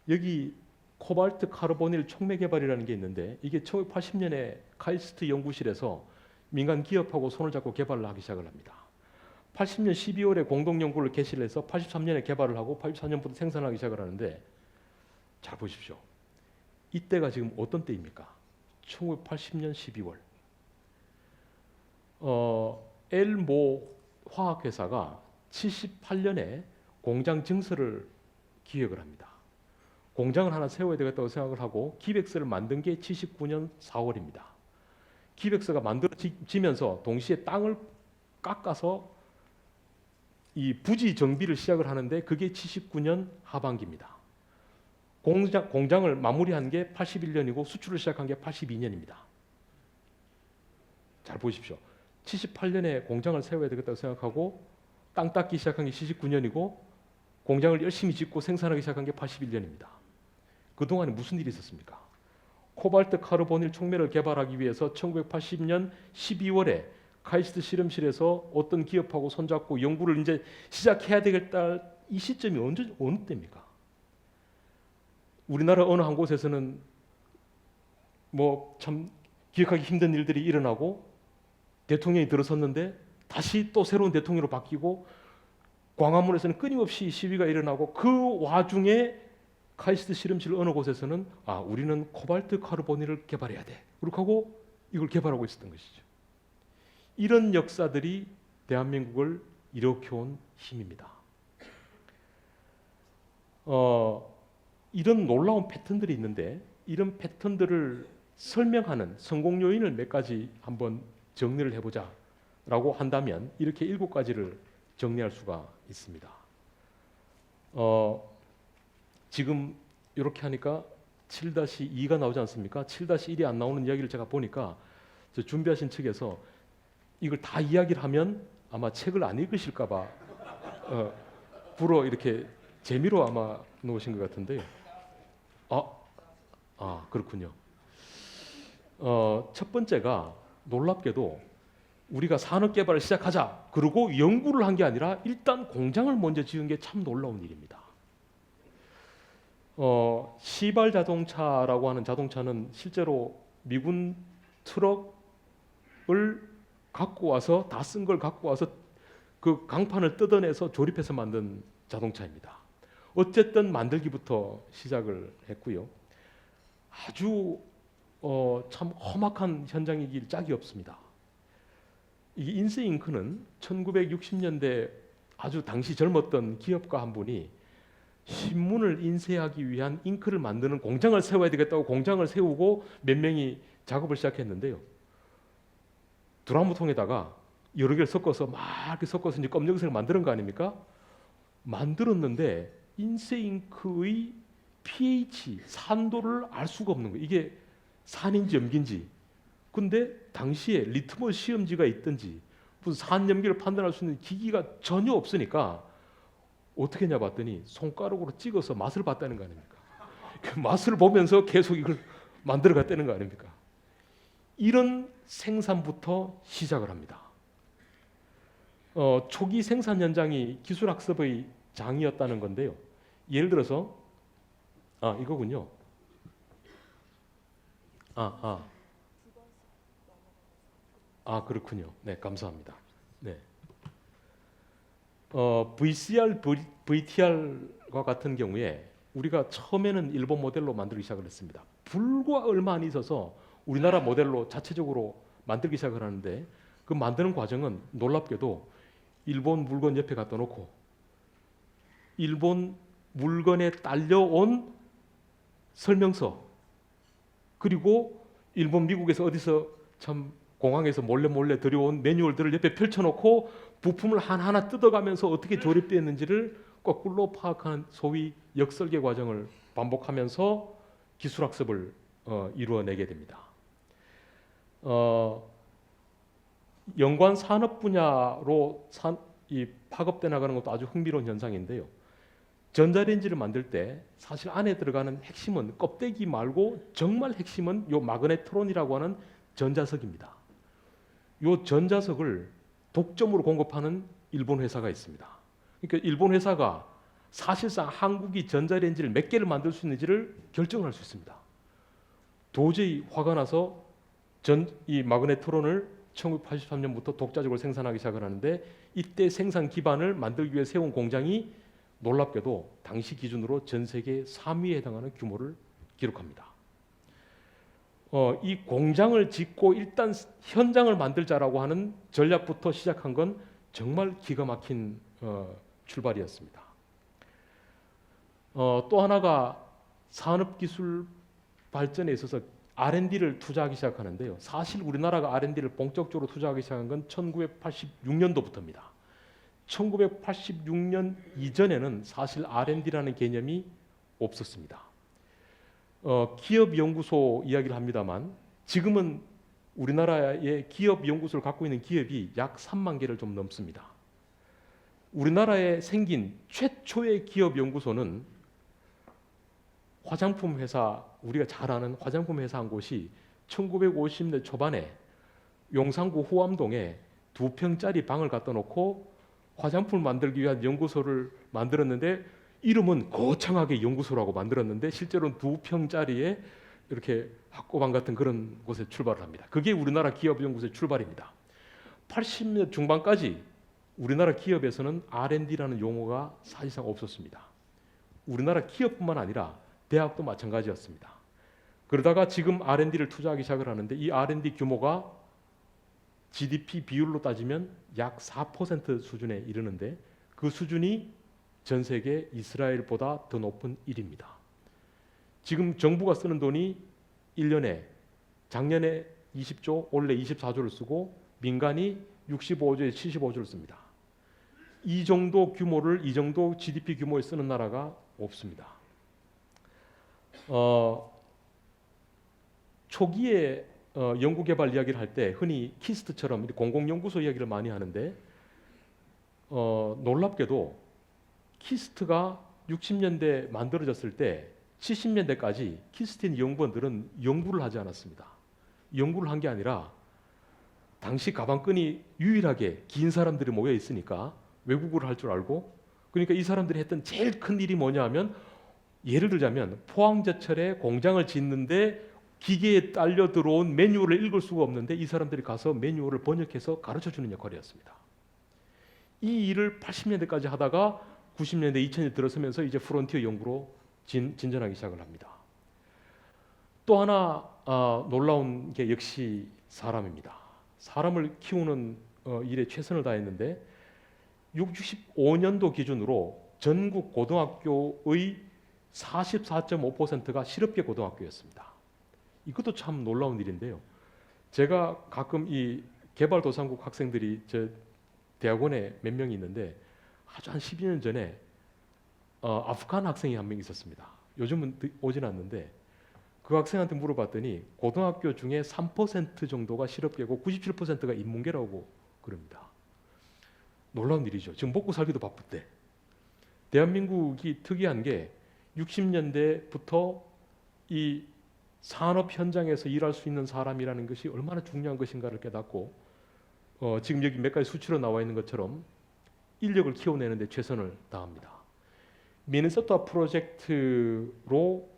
여기 코발트 카르보닐 촉매 개발이라는 게 있는데 이게 1980년에 카이스트 연구실에서 민간 기업하고 손을 잡고 개발을 하기 시작을 합니다. 80년 12월에 공동 연구를 개시를 해서 83년에 개발을 하고 84년부터 생산하기 시작을 하는데 잘 보십시오. 이때가 지금 어떤 때입니까? 1980년 12월. 엘모 화학회사가 78년에 공장 증설을 기획을 합니다. 공장을 하나 세워야 되겠다고 생각을 하고 기획서를 만든 게 79년 4월입니다. 기획서가 만들어지면서 동시에 땅을 깎아서 이 부지 정비를 시작을 하는데 그게 79년 하반기입니다. 공장을 마무리한 게 81년이고 수출을 시작한 게 82년입니다. 잘 보십시오. 78년에 공장을 세워야 되겠다고 생각하고 땅 닦기 시작한 게 79년이고 공장을 열심히 짓고 생산하기 시작한 게 81년입니다. 그동안에 무슨 일이 있었습니까? 코발트 카르보닐 촉매를 개발하기 위해서 1980년 12월에 카이스트 실험실에서 어떤 기업하고 손잡고 연구를 이제 시작해야 되겠다. 이 시점이 어느 때입니까? 우리나라 어느 한 곳에서는 뭐 참 기억하기 힘든 일들이 일어나고 대통령이 들어섰는데 다시 또 새로운 대통령으로 바뀌고 광화문에서는 끊임없이 시위가 일어나고 그 와중에 카이스트 실험실 어느 곳에서는 우리는 코발트 카르보닐을 개발해야 돼. 그렇게 하고 이걸 개발하고 있었던 것이죠. 이런 역사들이 대한민국을 일으켜온 힘입니다. 이런 놀라운 패턴들이 있는데 이런 패턴들을 설명하는 성공 요인을 몇 가지 한번 정리를 해보자라고 한다면 이렇게 7가지를 정리할 수가 있습니다. 지금 이렇게 하니까 7-2가 나오지 않습니까? 7-1이 안 나오는 이야기를 제가 보니까 저 준비하신 측에서 이걸 다 이야기를 하면 아마 책을 안 읽으실까 봐 불어 이렇게 재미로 아마 놓으신 것 같은데요. 그렇군요. 첫 번째가 놀랍게도 우리가 산업 개발을 시작하자 그러고 연구를 한 게 아니라 일단 공장을 먼저 지은 게 참 놀라운 일입니다. 시발 자동차라고 하는 자동차는 실제로 미군 트럭을 갖고 와서 다 쓴 걸 갖고 와서 그 강판을 뜯어내서 조립해서 만든 자동차입니다. 어쨌든 만들기부터 시작을 했고요. 아주 참 험악한 현장이길 짝이 없습니다. 이 인세잉크는 1960년대 아주 당시 젊었던 기업가 한 분이 신문을 인쇄하기 위한 잉크를 만드는 공장을 세워야 되겠다고 공장을 세우고 몇 명이 작업을 시작했는데요. 드라무통에다가 여러 개를 섞어서 막 이렇게 섞어서 이제 검정색을 만드는 거 아닙니까? 만들었는데 인쇄잉크의 pH 산도를 알 수가 없는 거예요. 이게 산인지 염기인지. 근데 당시에 리트머스 시험지가 있든지 무슨 산 염기를 판단할 수 있는 기기가 전혀 없으니까 어떻게 했냐 봤더니 손가락으로 찍어서 맛을 봤다는 거 아닙니까? 그 맛을 보면서 계속 이걸 만들어 갔다는 거 아닙니까? 이런 생산부터 시작을 합니다. 초기 생산 현장이 기술학습의 장이었다는 건데요. 예를 들어서 이거군요. 그렇군요. 네, 감사합니다. 네. VCR, VTR과 같은 경우에 우리가 처음에는 일본 모델로 만들기 시작을 했습니다. 불과 얼마 안 있어서 우리나라 모델로 자체적으로 만들기 시작을 하는데 그 만드는 과정은 놀랍게도 일본 물건 옆에 갖다 놓고 일본 물건에 딸려온 설명서 그리고 일본 미국에서 어디서 참 공항에서 몰래 들여온 매뉴얼들을 옆에 펼쳐놓고 부품을 하나하나 뜯어가면서 어떻게 조립되었는지를 거꾸로 파악하는 소위 역설계 과정을 반복하면서 기술학습을 이루어내게 됩니다. 연관 산업 분야로 파급돼 나가는 것도 아주 흥미로운 현상인데요. 전자레인지를 만들 때 사실 안에 들어가는 핵심은 껍데기 말고 정말 핵심은 요 마그네트론이라고 하는 전자석입니다. 요 전자석을 독점으로 공급하는 일본 회사가 있습니다. 그러니까 일본 회사가 사실상 한국이 전자레인지를 몇 개를 만들 수 있는지를 결정을 할 수 있습니다. 도저히 화가 나서 이 마그네트론을 1983년부터 독자적으로 생산하기 시작을 하는데, 이때 생산 기반을 만들기 위해 세운 공장이 놀랍게도 당시 기준으로 전 세계 3위에 해당하는 규모를 기록합니다. 이 공장을 짓고 일단 현장을 만들자라고 하는 전략부터 시작한 건 정말 기가 막힌 출발이었습니다. 또 하나가 산업기술 발전에 있어서 R&D를 투자하기 시작하는데요. 사실 우리나라가 R&D를 본격적으로 투자하기 시작한 건 1986년도부터입니다. 1986년 이전에는 사실 R&D라는 개념이 없었습니다. 기업연구소 이야기를 합니다만, 지금은 우리나라의 기업연구소를 갖고 있는 기업이 약 3만 개를 좀 넘습니다. 우리나라에 생긴 최초의 기업연구소는 화장품 회사, 우리가 잘 아는 화장품 회사 한 곳이 1950년 초반에 용산구 후암동에 2평짜리 방을 갖다 놓고 화장품을 만들기 위한 연구소를 만들었는데, 이름은 거창하게 연구소라고 만들었는데 실제로는 2평짜리에 이렇게 학고방 같은 그런 곳에 출발을 합니다. 그게 우리나라 기업연구소의 출발입니다. 80년 중반까지 우리나라 기업에서는 R&D라는 용어가 사실상 없었습니다. 우리나라 기업뿐만 아니라 대학도 마찬가지였습니다. 그러다가 지금 R&D를 투자하기 시작을 하는데, 이 R&D 규모가 GDP 비율로 따지면 약 4% 수준에 이르는데, 그 수준이 전 세계 이스라엘보다 더 높은 일입니다. 지금 정부가 쓰는 돈이 1년에 작년에 20조, 올해 24조를 쓰고 민간이 65조에 75조를 씁니다. 이 정도 규모를, 이 정도 GDP 규모에 쓰는 나라가 없습니다. 초기에 연구개발 이야기를 할 때 흔히 키스트처럼 공공연구소 이야기를 많이 하는데, 놀랍게도 키스트가 60년대 만들어졌을 때 70년대까지 키스트 연구원들은 연구를 하지 않았습니다. 연구를 한 게 아니라 당시 가방끈이 유일하게 긴 사람들이 모여 있으니까 외국어를 할 줄 알고, 그러니까 이 사람들이 했던 제일 큰 일이 뭐냐 하면, 예를 들자면 포항제철에 공장을 짓는데 기계에 딸려 들어온 매뉴얼을 읽을 수가 없는데 이 사람들이 가서 매뉴얼을 번역해서 가르쳐주는 역할이었습니다. 이 일을 80년대까지 하다가 90년대, 2000년대 들어서면서 이제 프론티어 연구로 진전하기 시작을 합니다. 또 하나 놀라운 게 역시 사람입니다. 사람을 키우는 일에 최선을 다했는데, 65년도 기준으로 전국 고등학교의 44.5%가 실업계 고등학교였습니다. 이것도 참 놀라운 일인데요. 제가 가끔 이 개발도상국 학생들이 저 대학원에 몇 명이 있는데, 아주 한 12년 전에 아프간 학생이 한 명 있었습니다. 요즘은 오진 않는데, 그 학생한테 물어봤더니 고등학교 중에 3% 정도가 실업계고 97%가 인문계라고 그럽니다. 놀라운 일이죠. 지금 먹고 살기도 바쁠 때. 대한민국이 특이한 게 60년대부터 이 산업 현장에서 일할 수 있는 사람이라는 것이 얼마나 중요한 것인가를 깨닫고, 지금 여기 몇 가지 수치로 나와 있는 것처럼 인력을 키워내는 데 최선을 다합니다. 미네소타 프로젝트로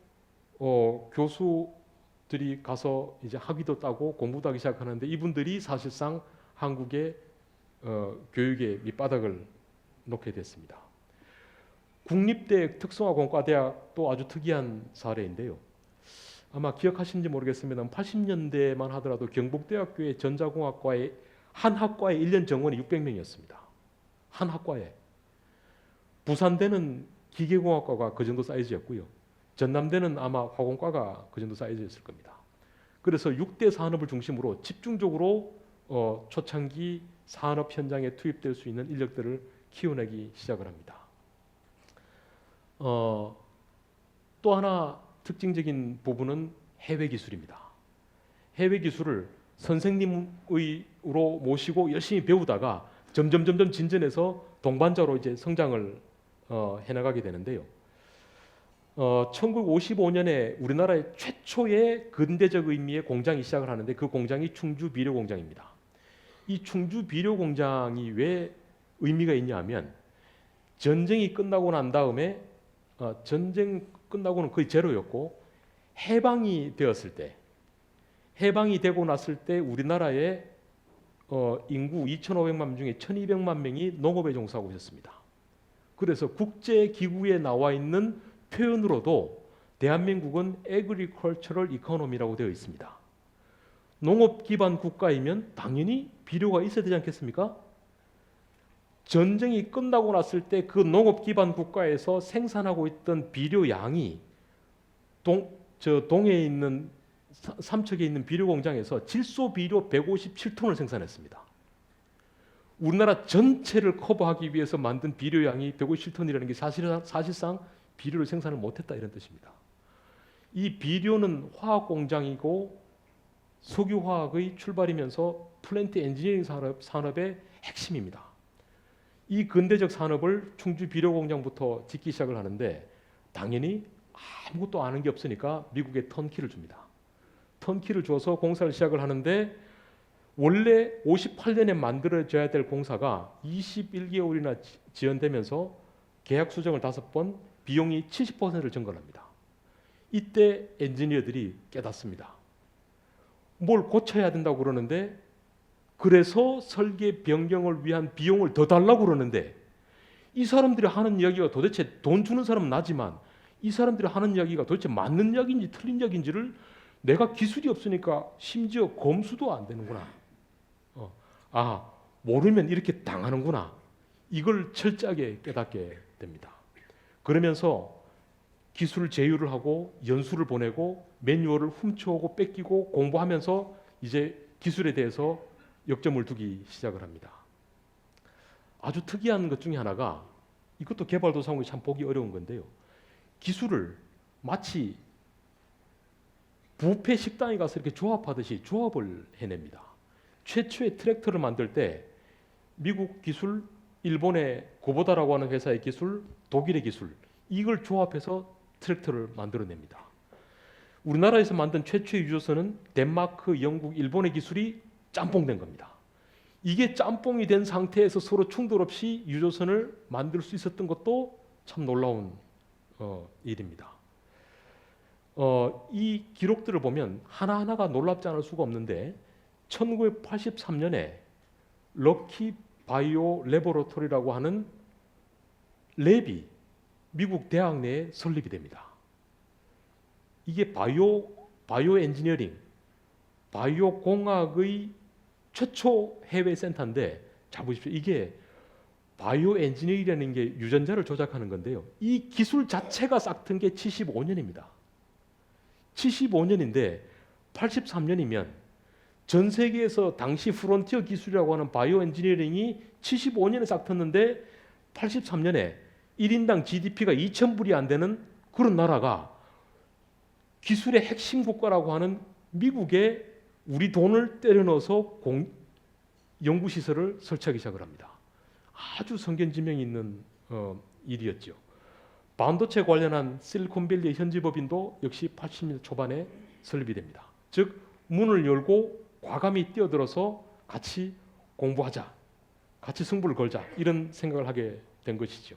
교수들이 가서 이제 학위도 따고 공부도 하기 시작하는데, 이분들이 사실상 한국의 교육의 밑바닥을 놓게 됐습니다. 국립대 특성화공과대학도 아주 특이한 사례인데요. 아마 기억하시는지 모르겠습니다. 80년대만 하더라도 경북대학교의 전자공학과의 한 학과의 1년 정원이 600명이었습니다. 한 학과에. 부산대는 기계공학과가 그 정도 사이즈였고요. 전남대는 아마 화공과가 그 정도 사이즈였을 겁니다. 그래서 6대 산업을 중심으로 집중적으로 초창기 산업 현장에 투입될 수 있는 인력들을 키워내기 시작을 합니다. 또 하나 특징적인 부분은 해외 기술입니다. 해외 기술을 선생님으로 모시고 열심히 배우다가 점점 진전해서 동반자로 이제 성장을 해나가게 되는데요. 1955년에 우리나라의 최초의 근대적 의미의 공장이 시작을 하는데 그 공장이 충주 비료 공장입니다. 이 충주 비료 공장이 왜 의미가 있냐면 전쟁이 끝나고 난 다음에 전쟁 끝나고는 거의 제로였고 해방이 되었을 때, 해방이 되고 났을 때 우리나라의 인구 2,500만 명 중에 1,200만 명이 농업에 종사하고 있었습니다. 그래서 국제기구에 나와 있는 표현으로도 대한민국은 Agricultural Economy라고 되어 있습니다. 농업 기반 국가이면 당연히 비료가 있어야 되지 않겠습니까? 전쟁이 끝나고 났을 때 그 농업 기반 국가에서 생산하고 있던 비료 양이 동해에 있는 삼척에 있는 비료 공장에서 질소 비료 157톤을 생산했습니다. 우리나라 전체를 커버하기 위해서 만든 비료 양이 157톤이라는 게 사실상 비료를 생산을 못했다 이런 뜻입니다. 이 비료는 화학 공장이고 석유화학의 출발이면서 플랜트 엔지니어링 산업의 핵심입니다. 이 근대적 산업을 충주 비료 공장부터 짓기 시작을 하는데 당연히 아무것도 아는 게 없으니까 미국에 턴키를 줍니다. 턴키를 줘서 공사를 시작을 하는데 원래 58년에 만들어져야 될 공사가 21개월이나 지연되면서 계약 수정을 5번, 비용이 70%를 증가합니다. 이때 엔지니어들이 깨닫습니다. 뭘 고쳐야 된다고 그러는데 그래서 설계 변경을 위한 비용을 더 달라고 그러는데 이 사람들이 하는 이야기가 도대체 돈 주는 사람은 나지만 이 사람들이 하는 이야기가 도대체 맞는 이야기인지 틀린 이야기인지를 내가 기술이 없으니까 심지어 검수도 안 되는구나. 모르면 이렇게 당하는구나. 이걸 철저하게 깨닫게 됩니다. 그러면서 기술 제휴를 하고 연수를 보내고 매뉴얼을 훔쳐오고 뺏기고 공부하면서 이제 기술에 대해서 역점을 두기 시작을 합니다. 아주 특이한 것 중에 하나가 이것도 개발도상국이 참 보기 어려운 건데요. 기술을 마치 뷔페 식당에 가서 이렇게 조합하듯이 조합을 해냅니다. 최초의 트랙터를 만들 때 미국 기술, 일본의 고보다라고 하는 회사의 기술, 독일의 기술 이걸 조합해서 트랙터를 만들어냅니다. 우리나라에서 만든 최초의 유조선은 덴마크, 영국, 일본의 기술이 짬뽕된 겁니다. 이게 짬뽕이 된 상태에서 서로 충돌 없이 유조선을 만들 수 있었던 것도 참 놀라운 일입니다. 이 기록들을 보면 하나하나가 놀랍지 않을 수가 없는데 1983년에 럭키 바이오 레보레토리라고 하는 랩이 미국 대학 내에 설립이 됩니다. 이게 바이오 엔지니어링, 바이오 공학의 최초 해외 센터인데 자 보십시오. 이게 바이오 엔지니어링이라는 게 유전자를 조작하는 건데요. 이 기술 자체가 싹튼 게 75년입니다. 75년인데 83년이면 전 세계에서 당시 프론티어 기술이라고 하는 바이오 엔지니어링이 75년에 싹텄는데 83년에 1인당 GDP가 2,000불이 안 되는 그런 나라가 기술의 핵심 국가라고 하는 미국에 우리 돈을 때려 넣어서 연구시설을 설치하기 시작을 합니다. 아주 성견지명이 있는 일이었죠. 반도체 관련한 실리콘밸리의 현지법인도 역시 80년대 초반에 설립이 됩니다. 즉 문을 열고 과감히 뛰어들어서 같이 공부하자, 같이 승부를 걸자 이런 생각을 하게 된 것이죠.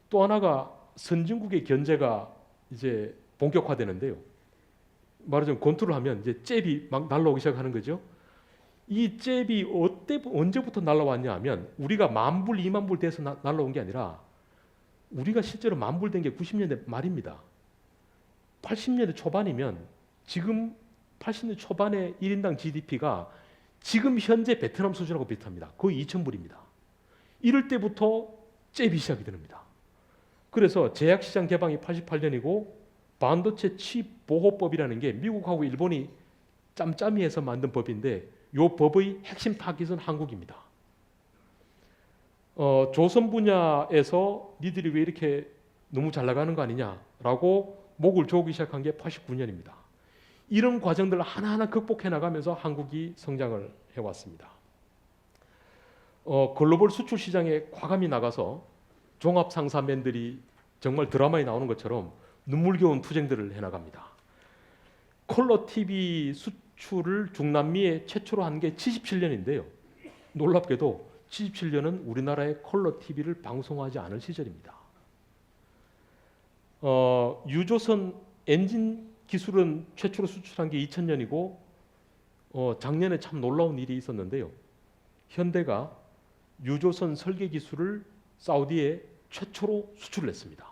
또 하나가 선진국의 견제가 이제 본격화되는데요. 말하자면 권투를 하면 이제 잽이 막 날라오기 시작하는 거죠. 이 잽이 언제부터 날라왔냐 하면 우리가 10,000불, 20,000불 돼서 날라온 게 아니라 우리가 실제로 10,000불 된 게 90년대 말입니다. 80년대 초반이면 지금 80년대 초반의 1인당 GDP가 지금 현재 베트남 수준하고 비슷합니다. 거의 2,000불입니다. 이럴 때부터 잽이 시작이 됩니다. 그래서 제약시장 개방이 88년이고 반도체 칩 보호법이라는 게 미국하고 일본이 짬짬이해서 만든 법인데 이 법의 핵심 타깃은 한국입니다. 조선 분야에서 니들이 왜 이렇게 너무 잘 나가는 거 아니냐라고 목을 조기 시작한 게 89년입니다. 이런 과정들을 하나하나 극복해 나가면서 한국이 성장을 해왔습니다. 글로벌 수출 시장에 과감히 나가서 종합상사맨들이 정말 드라마에 나오는 것처럼 눈물겨운 투쟁들을 해나갑니다. 컬러 TV 수출을 중남미에 최초로 한 게 77년인데요. 놀랍게도 77년은 우리나라의 컬러 TV를 방송하지 않을 시절입니다. 유조선 엔진 기술은 최초로 수출한 게 2000년이고 작년에 참 놀라운 일이 있었는데요. 현대가 유조선 설계 기술을 사우디에 최초로 수출을 했습니다.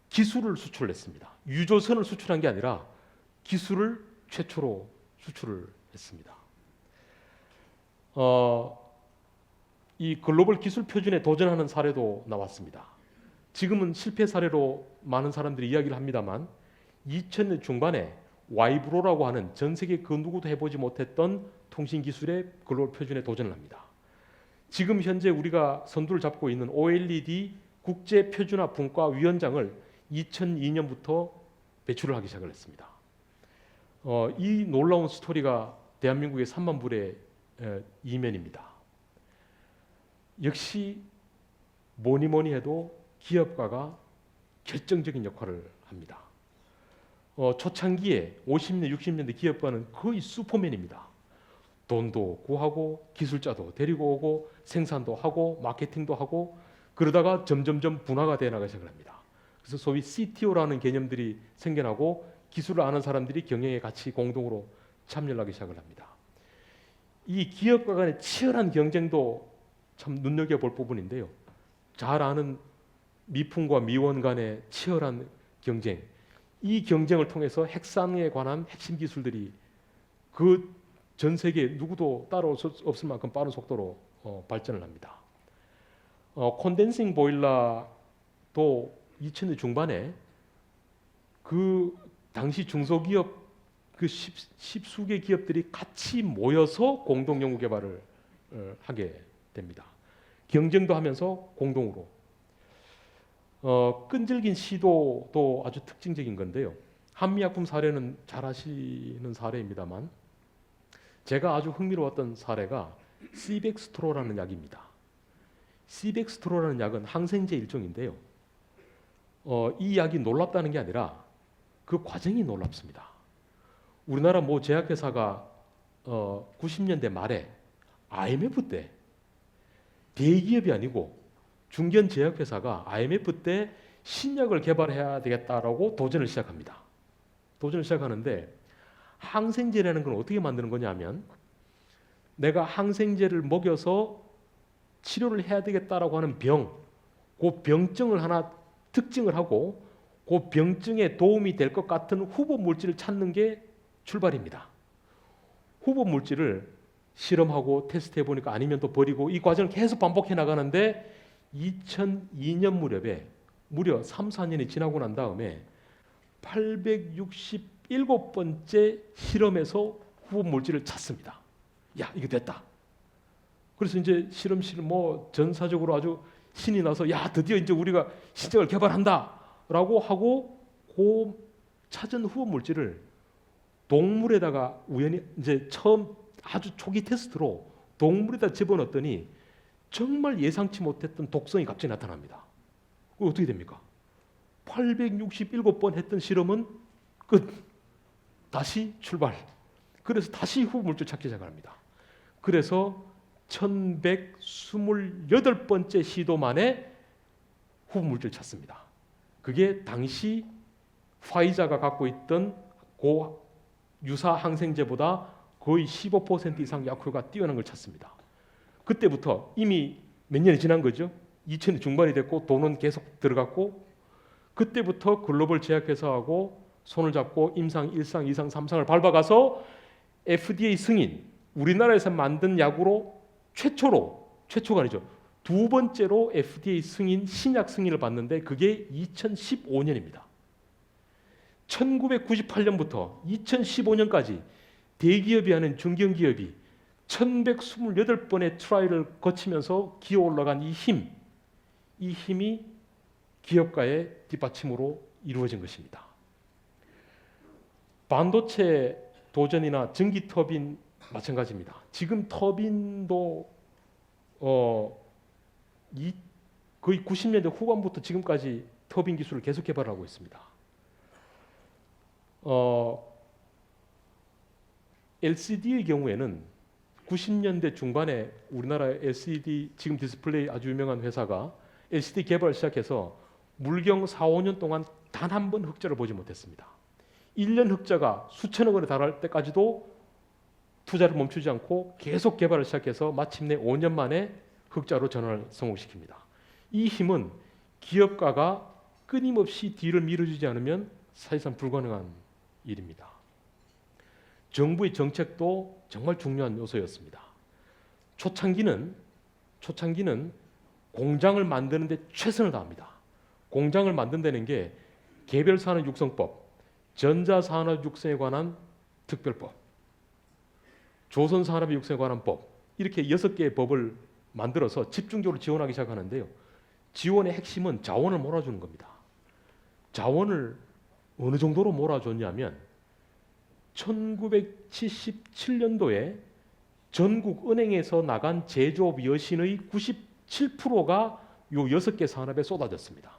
기술을 수출을 했습니다. 유조선을 수출한 게 아니라 기술을 최초로 수출을 했습니다. 이 글로벌 기술 표준에 도전하는 사례도 나왔습니다. 지금은 실패 사례로 많은 사람들이 이야기를 합니다만 2000년 중반에 와이브로라고 하는 전 세계 그 누구도 해보지 못했던 통신 기술의 글로벌 표준에 도전을 합니다. 지금 현재 우리가 선두를 잡고 있는 OLED 국제 표준화 분과 위원장을 2002년부터 배출을 하기 시작을 했습니다. 이 놀라운 스토리가 대한민국의 3만 불의 이면입니다. 역시 뭐니 해도 기업가가 결정적인 역할을 합니다. 초창기에 50년, 60년대 기업가는 거의 슈퍼맨입니다. 돈도 구하고 기술자도 데리고 오고 생산도 하고 마케팅도 하고 그러다가 점점점 분화가 되어 나가기 시작을 합니다. 그래서 소위 CTO라는 개념들이 생겨나고 기술을 아는 사람들이 경영에 같이 공동으로 참여를 하기 시작을 합니다. 이 기업가 간의 치열한 경쟁도 참 눈여겨볼 부분인데요. 잘 아는 미풍과 미원 간의 치열한 경쟁, 이 경쟁을 통해서 핵산에 관한 핵심 기술들이 그 전 세계 누구도 따라올 수 없을 만큼 빠른 속도로 발전을 합니다. 콘덴싱 보일러도 2000년 중반에 그 당시 중소기업 그 십수개 기업들이 같이 모여서 공동 연구 개발을 하게 됩니다. 경쟁도 하면서 공동으로. 끈질긴 시도도 아주 특징적인 건데요. 한미약품 사례는 잘 아시는 사례입니다만 제가 아주 흥미로웠던 사례가 시백스트로라는 약입니다. 시백스트로라는 약은 항생제 일종인데요. 이 약이 놀랍다는 게 아니라 그 과정이 놀랍습니다. 우리나라 모 제약회사가 90년대 말에 IMF 때 대기업이 아니고 중견 제약회사가 IMF 때 신약을 개발해야 되겠다라고 도전을 시작합니다. 도전을 시작하는데 항생제라는 건 어떻게 만드는 거냐면 내가 항생제를 먹여서 치료를 해야 되겠다라고 하는 병, 그 병증을 하나 특징을 하고 그 병증에 도움이 될 것 같은 후보 물질을 찾는 게 출발입니다. 후보 물질을 실험하고 테스트해 보니까 아니면 또 버리고 이 과정을 계속 반복해 나가는데 2002년 무렵에 무려 3, 4년이 지나고 난 다음에 867번째 실험에서 후보 물질을 찾습니다. 야, 이거 됐다. 그래서 이제 실험실 뭐 전사적으로 아주 신이 나서 야, 드디어 이제 우리가 신약을 개발한다라고 하고 그 찾은 후보 물질을 동물에다가 우연히 이제 처음 아주 초기 테스트로 동물에다 집어넣었더니 정말 예상치 못했던 독성이 갑자기 나타납니다. 그럼 어떻게 됩니까? 867번 했던 실험은 끝. 다시 출발. 그래서 다시 후보 물질 찾기 시작합니다. 그래서 1128번째 시도 만에 후보 물질 찾습니다. 그게 당시 화이자가 갖고 있던 그 유사 항생제보다 거의 15% 이상 약효가 뛰어난 걸 찾습니다. 그때부터 이미 몇 년이 지난 거죠. 2000년 중반이 됐고 돈은 계속 들어갔고 그때부터 글로벌 제약회사하고 손을 잡고 임상 1상, 2상, 3상을 밟아가서 FDA 승인, 우리나라에서 만든 약으로 최초가 아니죠. 두 번째로 FDA 승인, 신약 승인을 받는데 그게 2015년입니다. 1998년부터 2015년까지 대기업이 아닌 중견기업이 1128번의 트라이를 거치면서 기어 올라간 이 힘이 기업가의 뒷받침으로 이루어진 것입니다. 반도체 도전이나 전기 터빈 마찬가지입니다. 지금 터빈도 거의 90년대 후반부터 지금까지 터빈 기술을 계속 개발하고 있습니다. LCD의 경우에는 90년대 중반에 우리나라 LCD 지금 디스플레이 아주 유명한 회사가 LCD 개발을 시작해서 물경 4, 5년 동안 단 한 번 흑자를 보지 못했습니다. 1년 흑자가 수천억 원에 달할 때까지도 투자를 멈추지 않고 계속 개발을 시작해서 마침내 5년 만에 흑자로 전환을 성공시킵니다. 이 힘은 기업가가 끊임없이 뒤를 밀어주지 않으면 사실상 불가능한 일입니다. 정부의 정책도 정말 중요한 요소였습니다. 초창기는 공장을 만드는 데 최선을 다합니다. 공장을 만든다는 게 개별산업육성법, 전자산업육성에 관한 특별법, 조선산업육성에 관한 법, 이렇게 6개의 법을 만들어서 집중적으로 지원하기 시작하는데요. 지원의 핵심은 자원을 몰아주는 겁니다. 자원을 어느 정도로 몰아줬냐면 1977년도에 전국 은행에서 나간 제조업 여신의 97%가 요 6개 산업에 쏟아졌습니다.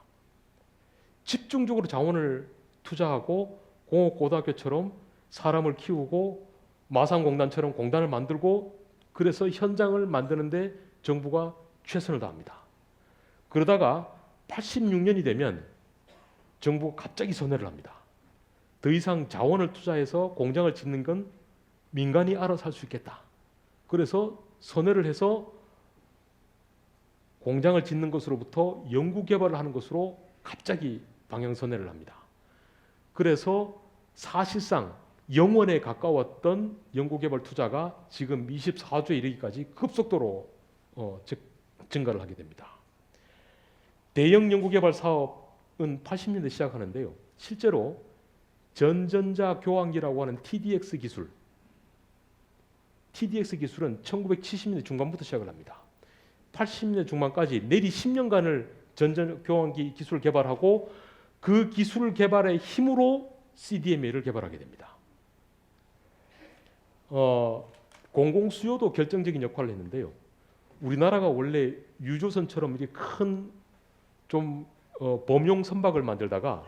집중적으로 자원을 투자하고 공업고등학교처럼 사람을 키우고 마산공단처럼 공단을 만들고 그래서 현장을 만드는데 정부가 최선을 다합니다. 그러다가 86년이 되면 정부가 갑자기 선회를 합니다. 더 이상 자원을 투자해서 공장을 짓는 건 민간이 알아서 할 수 있겠다. 그래서 선회를 해서 공장을 짓는 것으로부터 연구개발을 하는 것으로 갑자기 방향선회를 합니다. 그래서 사실상 0원에 가까웠던 연구개발 투자가 지금 24조에 이르기까지 급속도로 증가를 하게 됩니다. 대형 연구개발 사업은 80년대 시작하는데요. 실제로 전전자 교환기라고 하는 TDX 기술은 1970년대 중반부터 시작을 합니다. 80년대 중반까지 내리 10년간을 전전 교환기 기술을 개발하고 그 기술 개발의 힘으로 CDMA를 개발하게 됩니다. 공공수요도 결정적인 역할을 했는데요. 우리나라가 원래 유조선처럼 이렇게 큰 좀 범용 선박을 만들다가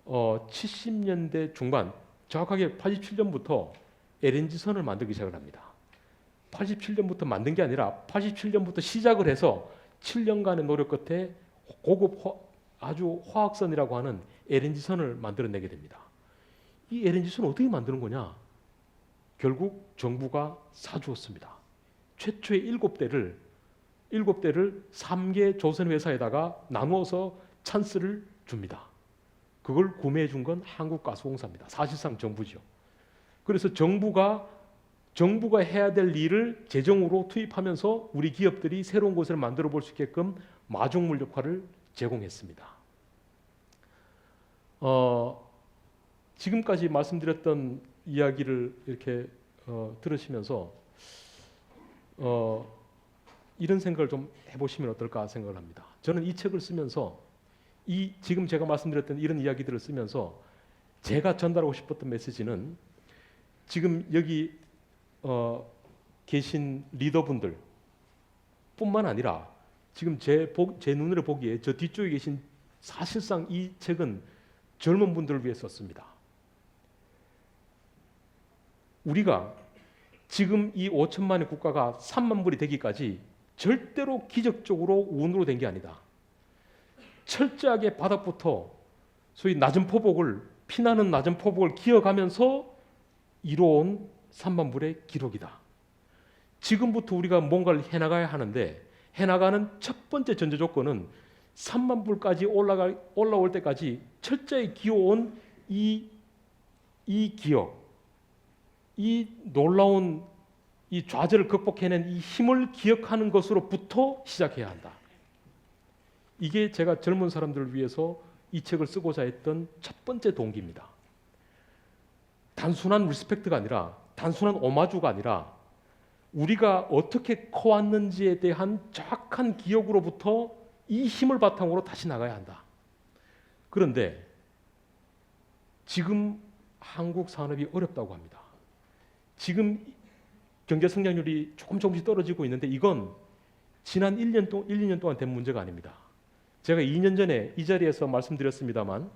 70년대 중반 정확하게 87년부터 LNG선을 만들기 시작을 합니다. 87년부터 만든 게 아니라 87년부터 시작을 해서 7년간의 노력 끝에 고급 아주 화학선이라고 하는 LNG선을 만들어내게 됩니다. 이 LNG선을 어떻게 만드는 거냐? 결국 정부가 사주었습니다. 최초의 7대를 3개 조선 회사에다가 나누어서 찬스를 줍니다. 그걸 구매해 준 건 한국가스공사입니다. 사실상 정부죠. 그래서 정부가 해야 될 일을 재정으로 투입하면서 우리 기업들이 새로운 것을 만들어 볼 수 있게끔 마중물 역할을 제공했습니다. 지금까지 말씀드렸던 이야기를 이렇게 들으시면서 이런 생각을 좀 해보시면 어떨까 생각을 합니다. 저는 이 책을 쓰면서 지금 제가 말씀드렸던 이런 이야기들을 쓰면서 제가 전달하고 싶었던 메시지는 지금 여기 계신 리더분들 뿐만 아니라 지금 제 눈으로 보기에 저 뒤쪽에 계신 사실상 이 책은 젊은 분들을 위해 썼습니다. 우리가 지금 이 5천만의 국가가 3만 불이 되기까지 절대로 기적적으로 운으로 된 게 아니다. 철저하게 바닥부터 소위 피나는 낮은 포복을 기어가면서 이뤄온 3만 불의 기록이다. 지금부터 우리가 뭔가를 해나가야 하는데 해나가는 첫 번째 전제 조건은 3만 불까지 올라올 때까지 철저히 기어온 이 기억, 이 놀라운 이 좌절을 극복해낸 이 힘을 기억하는 것으로부터 시작해야 한다. 이게 제가 젊은 사람들을 위해서 이 책을 쓰고자 했던 첫 번째 동기입니다. 단순한 리스펙트가 아니라 단순한 오마주가 아니라 우리가 어떻게 커왔는지에 대한 정확한 기억으로부터 이 힘을 바탕으로 다시 나가야 한다. 그런데 지금 한국 산업이 어렵다고 합니다. 지금 경제 성장률이 조금씩 떨어지고 있는데 이건 지난 1년, 2년 동안 된 문제가 아닙니다. 제가 2년 전에 이 자리에서 말씀드렸습니다만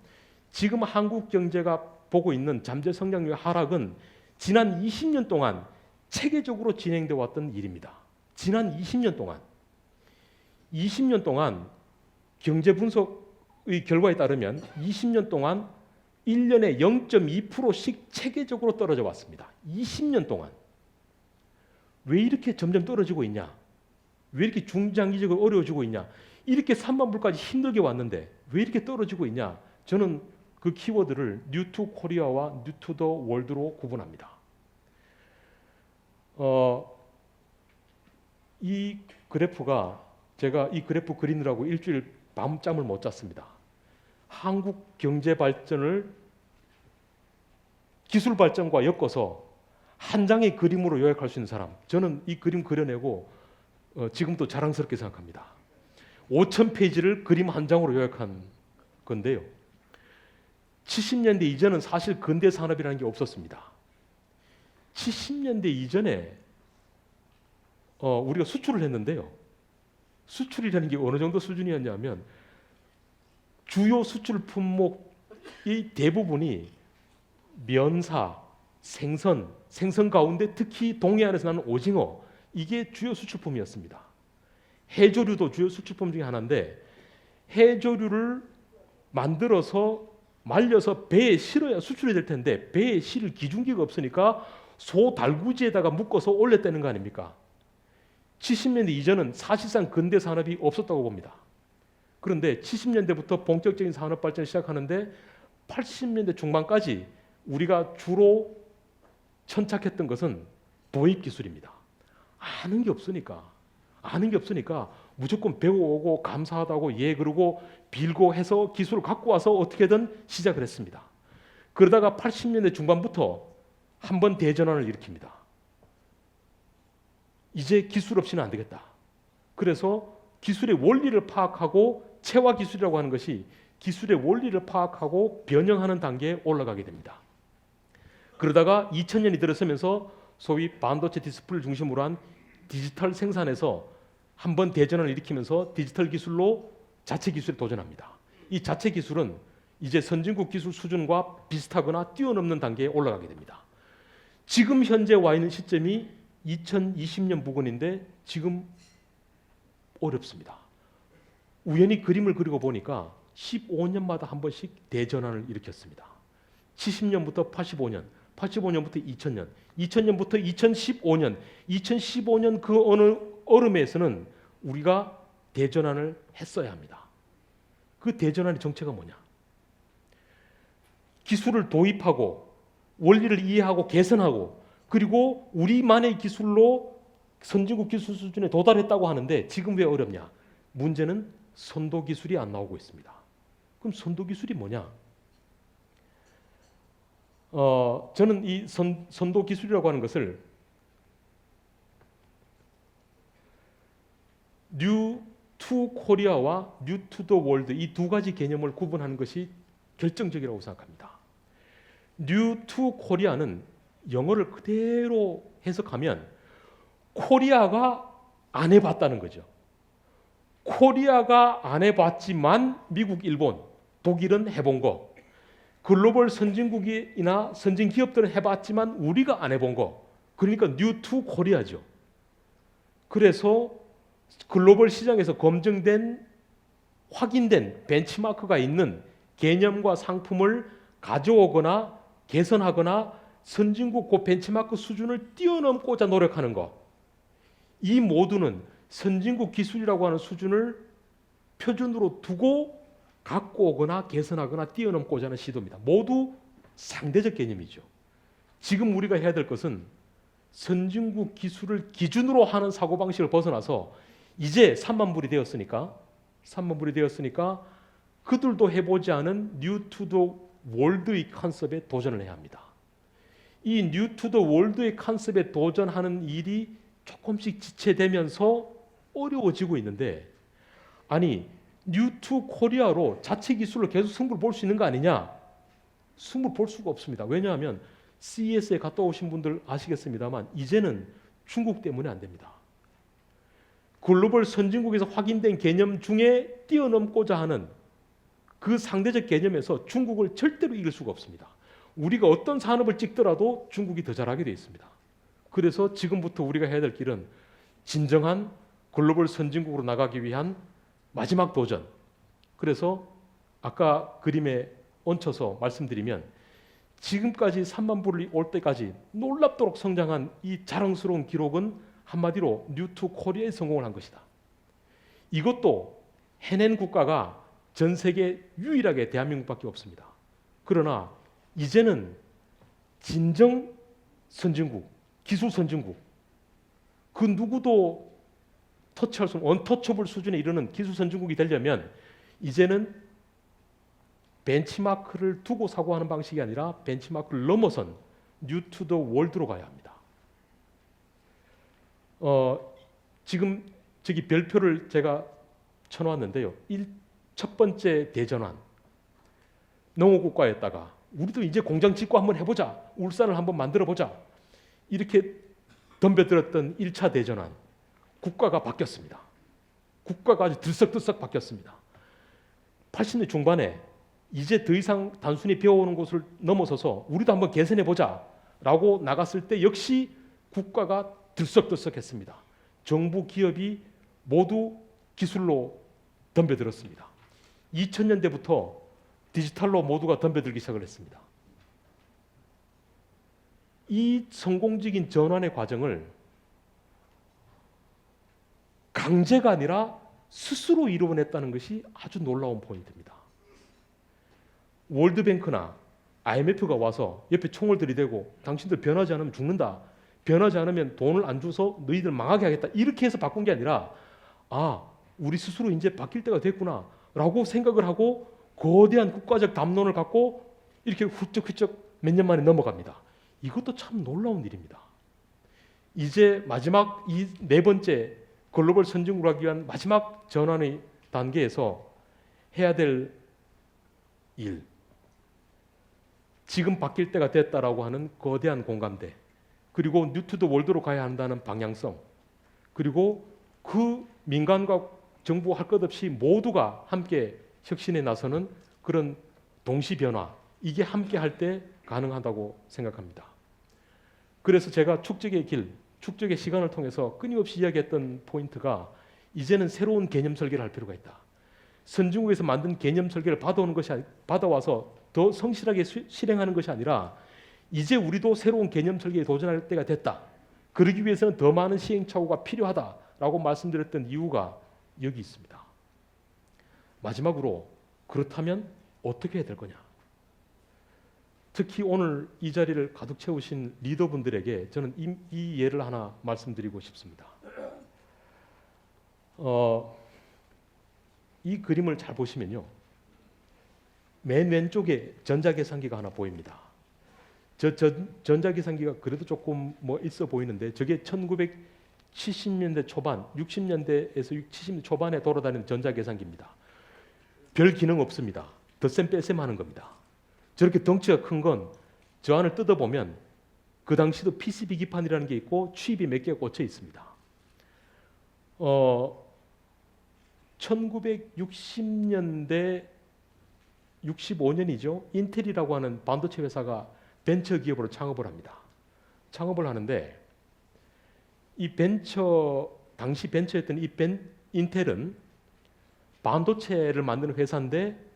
지금 한국 경제가 보고 있는 잠재 성장률 하락은 지난 20년 동안 체계적으로 진행되어 왔던 일입니다. 지난 20년 동안 경제 분석의 결과에 따르면 20년 동안 1년에 0.2%씩 체계적으로 떨어져 왔습니다. 20년 동안. 왜 이렇게 점점 떨어지고 있냐? 왜 이렇게 중장기적으로 어려워지고 있냐? 이렇게 3만 불까지 힘들게 왔는데 왜 이렇게 떨어지고 있냐? 저는 그 키워드를 뉴 투 코리아와 뉴 투 더 월드로 구분합니다. 이 그래프가 제가 이 그래프 그리느라고 일주일 밤잠을 못 잤습니다. 한국 경제 발전을 기술 발전과 엮어서 한 장의 그림으로 요약할 수 있는 사람, 저는 이 그림 그려내고 지금도 자랑스럽게 생각합니다. 5,000페이지를 그림 한 장으로 요약한 건데요. 70년대 이전은 사실 근대 산업이라는 게 없었습니다. 70년대 이전에 우리가 수출을 했는데요. 수출이라는 게 어느 정도 수준이었냐면 주요 수출 품목의 대부분이 면사, 생선 가운데 특히 동해안에서 나는 오징어, 이게 주요 수출품이었습니다. 해조류도 주요 수출품 중에 하나인데 해조류를 만들어서 말려서 배에 실어야 수출이 될 텐데 배에 실을 기중기가 없으니까 소 달구지에다가 묶어서 올렸다는 거 아닙니까? 70년대 이전은 사실상 근대 산업이 없었다고 봅니다. 그런데 70년대부터 본격적인 산업 발전을 시작하는데 80년대 중반까지 우리가 주로 천착했던 것은 도입 기술입니다. 아는 게 없으니까 무조건 배워오고 감사하다고 그러고 빌고 해서 기술을 갖고 와서 어떻게든 시작을 했습니다. 그러다가 80년대 중반부터 한번 대전환을 일으킵니다. 이제 기술 없이는 안 되겠다. 그래서 기술의 원리를 파악하고 체화 기술이라고 하는 것이 기술의 원리를 파악하고 변형하는 단계에 올라가게 됩니다. 그러다가 2000년이 들어서면서 소위 반도체 디스플레이를 중심으로 한 디지털 생산에서 한번 대전환을 일으키면서 디지털 기술로 자체 기술에 도전합니다. 이 자체 기술은 이제 선진국 기술 수준과 비슷하거나 뛰어넘는 단계에 올라가게 됩니다. 지금 현재 와 있는 시점이 2020년 부근인데 지금 어렵습니다. 우연히 그림을 그리고 보니까 15년마다 한 번씩 대전환을 일으켰습니다. 70년부터 85년, 85년부터 2000년, 2000년부터 2015년, 2015년 그 어느 얼음에서는 우리가 대전환을 했어야 합니다. 그 대전환의 정체가 뭐냐? 기술을 도입하고 원리를 이해하고 개선하고 그리고 우리만의 기술로 선진국 기술 수준에 도달했다고 하는데 지금 왜 어렵냐? 문제는 선도 기술이 안 나오고 있습니다. 그럼 선도 기술이 뭐냐? 저는 이 선도 기술이라고 하는 것을 뉴 투 코리아와 뉴 투 더 월드 이 두 가지 개념을 구분하는 것이 결정적이라고 생각합니다. 뉴 투 코리아는 영어를 그대로 해석하면 코리아가 안 해봤다는 거죠. 코리아가 안 해봤지만 미국, 일본, 독일은 해본 거, 글로벌 선진국이나 선진 기업들은 해봤지만 우리가 안 해본 거, 그러니까 뉴 투 코리아죠. 그래서 글로벌 시장에서 검증된 확인된 벤치마크가 있는 개념과 상품을 가져오거나 개선하거나 선진국 그 벤치마크 수준을 뛰어넘고자 노력하는 것, 이 모두는 선진국 기술이라고 하는 수준을 표준으로 두고 갖고 오거나 개선하거나 뛰어넘고자 하는 시도입니다. 모두 상대적 개념이죠. 지금 우리가 해야 될 것은 선진국 기술을 기준으로 하는 사고방식을 벗어나서 이제 3만 불이 되었으니까 그들도 해보지 않은 뉴 투 더 월드의 컨셉에 도전을 해야 합니다. 이 뉴 투 더 월드의 컨셉에 도전하는 일이 조금씩 지체되면서 어려워지고 있는데, 아니 뉴 투 코리아로 자체 기술로 계속 승부를 볼 수 있는 거 아니냐? 승부를 볼 수가 없습니다. 왜냐하면 CES에 갔다 오신 분들 아시겠습니다만 이제는 중국 때문에 안 됩니다. 글로벌 선진국에서 확인된 개념 중에 뛰어넘고자 하는 그 상대적 개념에서 중국을 절대로 이길 수가 없습니다. 우리가 어떤 산업을 찍더라도 중국이 더 잘하게 되어 있습니다. 그래서 지금부터 우리가 해야 될 길은 진정한 글로벌 선진국으로 나가기 위한 마지막 도전. 그래서 아까 그림에 얹혀서 말씀드리면 지금까지 3만 불이 올 때까지 놀랍도록 성장한 이 자랑스러운 기록은 한마디로 뉴투 코리아의 성공을 한 것이다. 이것도 해낸 국가가 전 세계 유일하게 대한민국밖에 없습니다. 그러나 이제는 진정 선진국, 기술 선진국, 그 누구도 터치할 수 없는 언터처블 수준에 이르는 기술 선진국이 되려면 이제는 벤치마크를 두고 사고하는 방식이 아니라 벤치마크를 넘어선 뉴투 더 월드로 가야 합니다. 지금 저기 별표를 제가 쳐놓았는데요. 첫 번째 대전환, 농업국가였다가 우리도 이제 공장 짓고 한번 해보자, 울산을 한번 만들어보자 이렇게 덤벼들었던 1차 대전환, 국가가 바뀌었습니다. 국가가 아주 들썩들썩 바뀌었습니다. 80년 중반에 이제 더 이상 단순히 배워오는 것을 넘어서서 우리도 한번 개선해보자 라고 나갔을 때 역시 국가가 들썩들썩했습니다. 정부, 기업이 모두 기술로 덤벼들었습니다. 2000년대부터 디지털로 모두가 덤벼들기 시작을 했습니다. 이 성공적인 전환의 과정을 강제가 아니라 스스로 이루어냈다는 것이 아주 놀라운 포인트입니다. 월드뱅크나 IMF가 와서 옆에 총을 들이대고 당신들 변하지 않으면 죽는다, 변하지 않으면 돈을 안 줘서 너희들 망하게 하겠다 이렇게 해서 바꾼 게 아니라 우리 스스로 이제 바뀔 때가 됐구나 라고 생각을 하고 거대한 국가적 담론을 갖고 이렇게 훌쩍훌쩍 몇 년 만에 넘어갑니다. 이것도 참 놀라운 일입니다. 이제 마지막 이 네 번째 글로벌 선진국을 하기 위한 마지막 전환의 단계에서 해야 될 일, 지금 바뀔 때가 됐다라고 하는 거대한 공감대, 그리고 뉴투 더 월드로 가야 한다는 방향성, 그리고 그 민간과 정부 할 것 없이 모두가 함께 혁신에 나서는 그런 동시 변화, 이게 함께 할 때 가능하다고 생각합니다. 그래서 제가 축적의 길, 축적의 시간을 통해서 끊임없이 이야기했던 포인트가 이제는 새로운 개념 설계를 할 필요가 있다. 선진국에서 만든 개념 설계를 받아와서 더 성실하게 실행하는 것이 아니라 이제 우리도 새로운 개념 설계에 도전할 때가 됐다. 그러기 위해서는 더 많은 시행착오가 필요하다라고 말씀드렸던 이유가 여기 있습니다. 마지막으로 그렇다면 어떻게 해야 될 거냐? 특히 오늘 이 자리를 가득 채우신 리더분들에게 저는 이 예를 하나 말씀드리고 싶습니다. 이 그림을 잘 보시면요, 맨 왼쪽에 전자계산기가 하나 보입니다. 저 전자계산기가 그래도 조금 있어 보이는데 저게 1970년대 초반, 60년대에서 70년대 초반에 돌아다니는 전자계산기입니다. 별 기능 없습니다. 덧셈 뺄셈 하는 겁니다. 저렇게 덩치가 큰 건 저 안을 뜯어보면 그 당시도 PCB 기판이라는 게 있고 칩이 몇 개가 꽂혀 있습니다. 1960년대 65년이죠. 인텔이라고 하는 반도체 회사가 벤처 기업으로 창업을 합니다. 창업을 하는데 이 당시 벤처였던 인텔은 반도체를 만드는 회사인데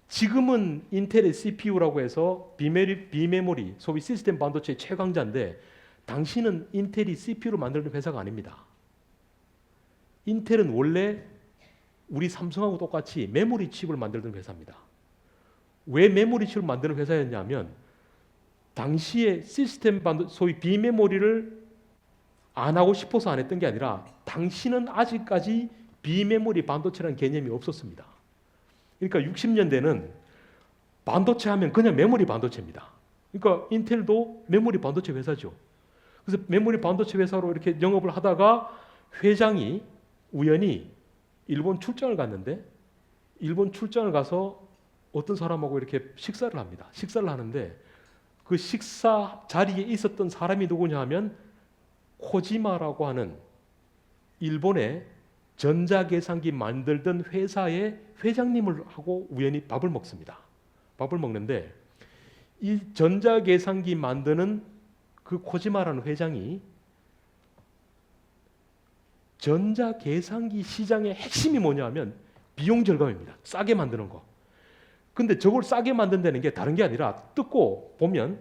지금은 인텔의 CPU라고 해서 비메모리, 소위 시스템 반도체의 최강자인데 당시는 인텔이 CPU를 만드는 회사가 아닙니다. 인텔은 원래 우리 삼성하고 똑같이 메모리 칩을 만들던 회사입니다. 왜 메모리 칩을 만드는 회사였냐면 당시에 시스템 반도체, 소위 비메모리를 안 하고 싶어서 안 했던 게 아니라 당시는 아직까지 비메모리 반도체라는 개념이 없었습니다. 그러니까 60년대는 반도체 하면 그냥 메모리 반도체입니다. 그러니까 인텔도 메모리 반도체 회사죠. 그래서 메모리 반도체 회사로 이렇게 영업을 하다가 회장이 우연히 일본 출장을 갔는데 일본 출장을 가서 어떤 사람하고 이렇게 식사를 합니다. 식사를 하는데 그 식사 자리에 있었던 사람이 누구냐 하면 코지마라고 하는 일본의 전자계산기 만들던 회사의 회장님을 하고 우연히 밥을 먹습니다. 밥을 먹는데 이 전자계산기 만드는 그 코지마라는 회장이 전자계산기 시장의 핵심이 뭐냐면 비용 절감입니다. 싸게 만드는 거. 근데 저걸 싸게 만든다는 게 다른 게 아니라 뜯고 보면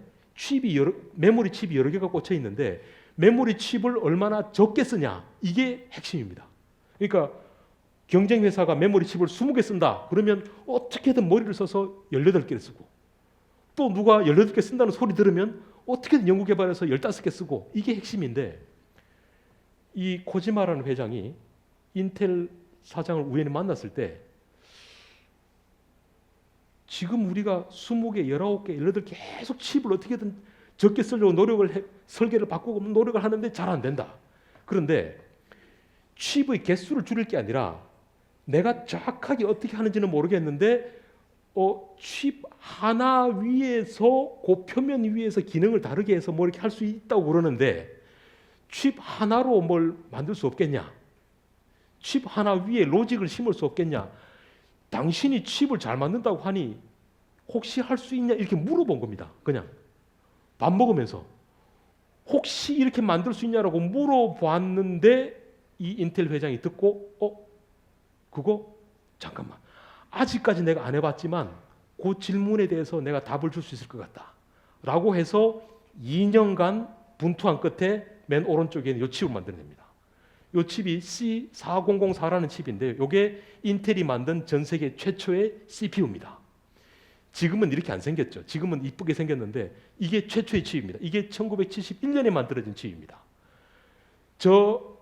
메모리 칩이 여러 개가 꽂혀 있는데 메모리 칩을 얼마나 적게 쓰냐, 이게 핵심입니다. 그러니까 경쟁 회사가 메모리 칩을 20개 쓴다. 그러면 어떻게든 머리를 써서 18개를 쓰고, 또 누가 18개 쓴다는 소리 들으면 어떻게든 연구 개발해서 15개 쓰고, 이게 핵심인데 이 코지마라는 회장이 인텔 사장을 우연히 만났을 때 지금 우리가 20개, 19개, 18개 계속 칩을 어떻게든 적게 쓰려고 설계를 바꾸고 노력을 하는데 잘 안 된다. 그런데 칩의 개수를 줄일 게 아니라 내가 정확하게 어떻게 하는지는 모르겠는데 칩 하나 위에서 그 표면 위에서 기능을 다르게 해서 뭐 이렇게 할 수 있다고 그러는데 칩 하나로 뭘 만들 수 없겠냐? 칩 하나 위에 로직을 심을 수 없겠냐? 당신이 칩을 잘 만든다고 하니 혹시 할 수 있냐? 이렇게 물어본 겁니다. 그냥 밥 먹으면서 혹시 이렇게 만들 수 있냐라고 물어봤는데 이 인텔 회장이 듣고 그거 잠깐만, 아직까지 내가 안 해봤지만 그 질문에 대해서 내가 답을 줄 수 있을 것 같다 라고 해서 2년간 분투한 끝에 맨 오른쪽에 있는 이 칩을 만들어냅니다. 이 칩이 C4004라는 칩인데 이게 인텔이 만든 전 세계 최초의 CPU입니다. 지금은 이렇게 안 생겼죠. 지금은 이쁘게 생겼는데 이게 최초의 칩입니다. 이게 1971년에 만들어진 칩입니다. 저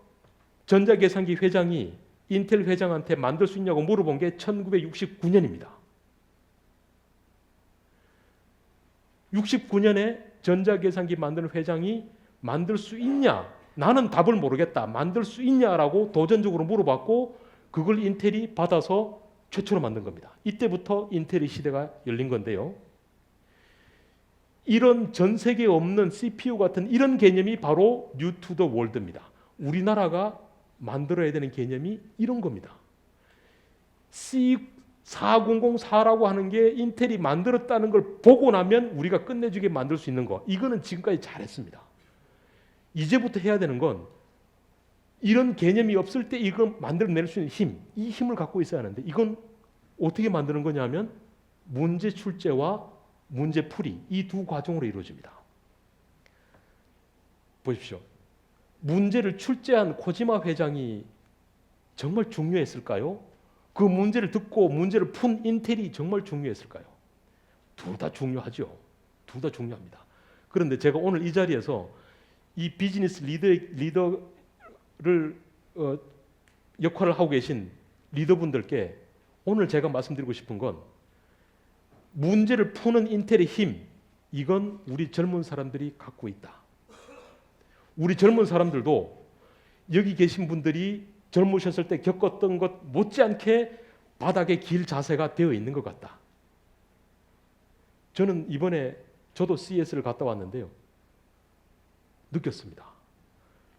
전자계산기 회장이 인텔 회장한테 만들 수 있냐고 물어본 게 1969년입니다. 69년에 전자계산기 만드는 회장이 만들 수 있냐? 나는 답을 모르겠다. 만들 수 있냐라고 도전적으로 물어봤고 그걸 인텔이 받아서 최초로 만든 겁니다. 이때부터 인텔의 시대가 열린 건데요. 이런 전 세계에 없는 CPU 같은 이런 개념이 바로 뉴 투 더 월드입니다. 우리나라가 만들어야 되는 개념이 이런 겁니다. C4004라고 하는 게 인텔이 만들었다는 걸 보고 나면 우리가 끝내주게 만들 수 있는 거. 이거는 지금까지 잘했습니다. 이제부터 해야 되는 건 이런 개념이 없을 때 이걸 만들어낼 수 있는 힘, 이 힘을 갖고 있어야 하는데 이건 어떻게 만드는 거냐면 문제 출제와 문제 풀이, 이 두 과정으로 이루어집니다. 보십시오. 문제를 출제한 코지마 회장이 정말 중요했을까요? 그 문제를 듣고 문제를 푼 인텔이 정말 중요했을까요? 둘 다 중요하죠. 둘 다 중요합니다. 그런데 제가 오늘 이 자리에서 이 비즈니스 리더를 역할을 하고 계신 리더분들께 오늘 제가 말씀드리고 싶은 건 문제를 푸는 인텔의 힘, 이건 우리 젊은 사람들이 갖고 있다. 우리 젊은 사람들도 여기 계신 분들이 젊으셨을 때 겪었던 것 못지않게 바닥에 길 자세가 되어 있는 것 같다. 저는 이번에 저도 CES를 갔다 왔는데요. 느꼈습니다.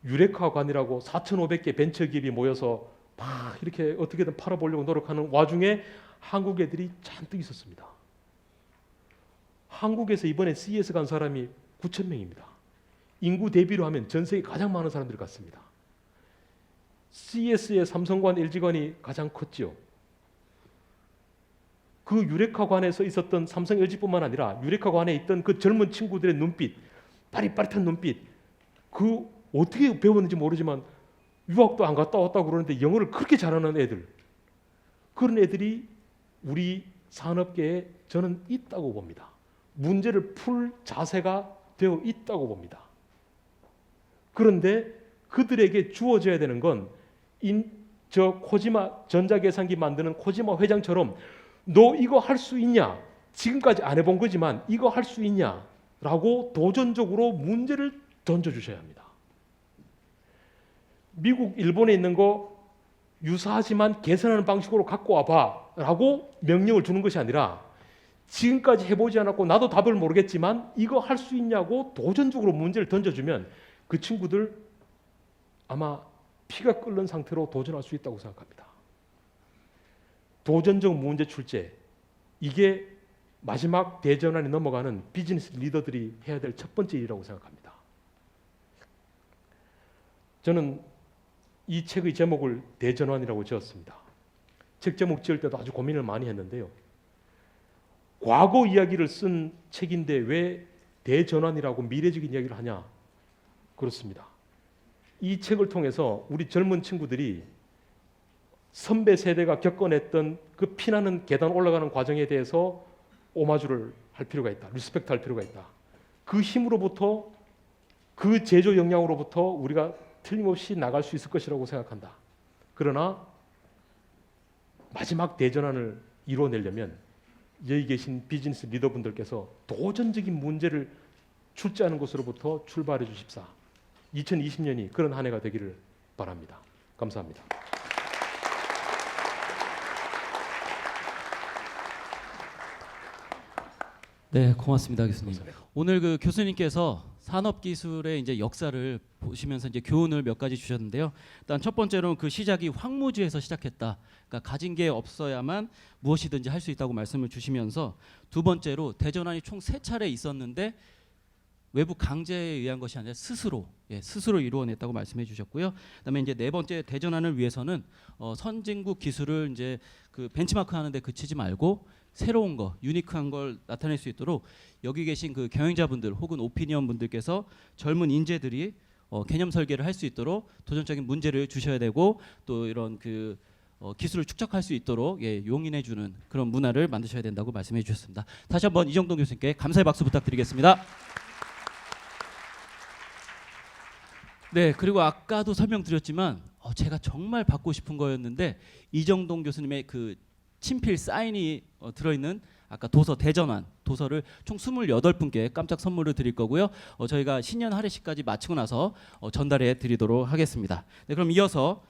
유레카관이라고 4,500개 벤처기업이 모여서 막 이렇게 어떻게든 팔아보려고 노력하는 와중에 한국 애들이 잔뜩 있었습니다. 한국에서 이번에 CES 간 사람이 9,000명입니다. 인구 대비로 하면 전 세계 가장 많은 사람들이 갔습니다. CES의 삼성관, LG관이 가장 컸죠. 그 유레카관에서 있었던 삼성, LG뿐만 아니라 유레카관에 있던 그 젊은 친구들의 눈빛, 빠릿빠릿한 눈빛, 그 어떻게 배웠는지 모르지만 유학도 안 갔다 왔다고 그러는데 영어를 그렇게 잘하는 애들, 그런 애들이 우리 산업계에 저는 있다고 봅니다. 문제를 풀 자세가 되어 있다고 봅니다. 그런데 그들에게 주어져야 되는 건 저 코지마 전자계산기 만드는 코지마 회장처럼 너 이거 할 수 있냐? 지금까지 안 해본 거지만 이거 할 수 있냐? 라고 도전적으로 문제를 던져주셔야 합니다. 미국, 일본에 있는 거 유사하지만 개선하는 방식으로 갖고 와봐 라고 명령을 주는 것이 아니라 지금까지 해보지 않았고 나도 답을 모르겠지만 이거 할 수 있냐고 도전적으로 문제를 던져주면 그 친구들 아마 피가 끓는 상태로 도전할 수 있다고 생각합니다. 도전적 문제 출제, 이게 마지막 대전환이 넘어가는 비즈니스 리더들이 해야 될 첫 번째 일이라고 생각합니다. 저는 이 책의 제목을 대전환이라고 지었습니다. 책 제목 지을 때도 아주 고민을 많이 했는데요. 과거 이야기를 쓴 책인데 왜 대전환이라고 미래적인 이야기를 하냐? 그렇습니다. 이 책을 통해서 우리 젊은 친구들이 선배 세대가 겪어냈던 그 피나는 계단 올라가는 과정에 대해서 오마주를 할 필요가 있다. 리스펙트 할 필요가 있다. 그 힘으로부터, 그 제조 역량으로부터 우리가 틀림없이 나갈 수 있을 것이라고 생각한다. 그러나 마지막 대전환을 이뤄내려면 여기 계신 비즈니스 리더분들께서 도전적인 문제를 출제하는 것으로부터 출발해 주십사. 2020년이 그런 한 해가 되기를 바랍니다. 감사합니다. 네, 고맙습니다, 교수님. 감사합니다. 오늘 그 교수님께서 산업기술의 이제 역사를 보시면서 이제 교훈을 몇 가지 주셨는데요. 일단 첫 번째로는 그 시작이 황무지에서 시작했다. 그러니까 가진 게 없어야만 무엇이든지 할 수 있다고 말씀을 주시면서, 두 번째로 대전환이 총 3차례 있었는데 외부 강제에 의한 것이 아니라 스스로 이루어냈다고 말씀해 주셨고요. 그다음에 이제 네 번째, 대전환을 위해서는 선진국 기술을 이제 그 벤치마크 하는데 그치지 말고 새로운 거, 유니크한 걸 나타낼 수 있도록 여기 계신 그 경영자분들 혹은 오피니언 분들께서 젊은 인재들이 개념 설계를 할 수 있도록 도전적인 문제를 주셔야 되고, 또 이런 그 기술을 축적할 수 있도록 용인해주는 그런 문화를 만드셔야 된다고 말씀해 주셨습니다. 다시 한번 이정동 교수님께 감사의 박수 부탁드리겠습니다. 네, 그리고 아까도 설명드렸지만 제가 정말 받고 싶은 거였는데, 이정동 교수님의 그 친필 사인이 들어있는 아까 도서 대전환 도서를 총 28분께 깜짝 선물을 드릴 거고요. 저희가 신년 할애식까지 마치고 나서 전달해 드리도록 하겠습니다. 네, 그럼 이어서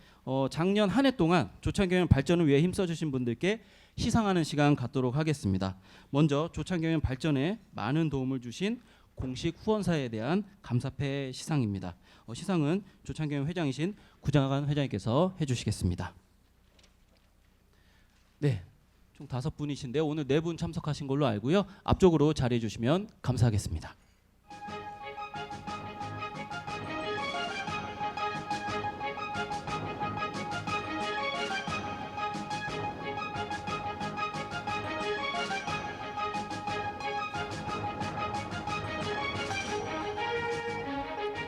작년 한 해 동안 조찬경영 발전을 위해 힘써주신 분들께 시상하는 시간 갖도록 하겠습니다. 먼저 조찬경영 발전에 많은 도움을 주신 공식 후원사에 대한 감사패 시상입니다. 시상은 조찬경영 회장이신 구장한 회장님께서 해주시겠습니다. 네, 총 5분이신데 오늘 4분 참석하신 걸로 알고요. 앞쪽으로 자리해 주시면 감사하겠습니다.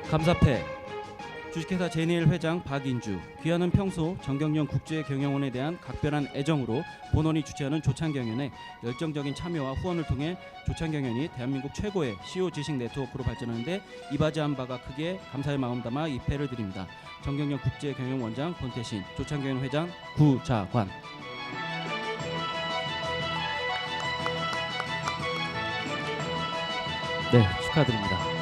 감사패 주식회사 제니엘 회장 박인주. 귀하는 평소 정경련 국제경영원에 대한 각별한 애정으로 본원이 주최하는 조찬경연에 열정적인 참여와 후원을 통해 조찬경연이 대한민국 최고의 CEO 지식 네트워크로 발전하는데 이바지한 바가 크기에 감사의 마음 담아 이 패를 드립니다. 정경련 국제경영원장 권태신, 조찬경연 회장 구자관. 네, 축하드립니다.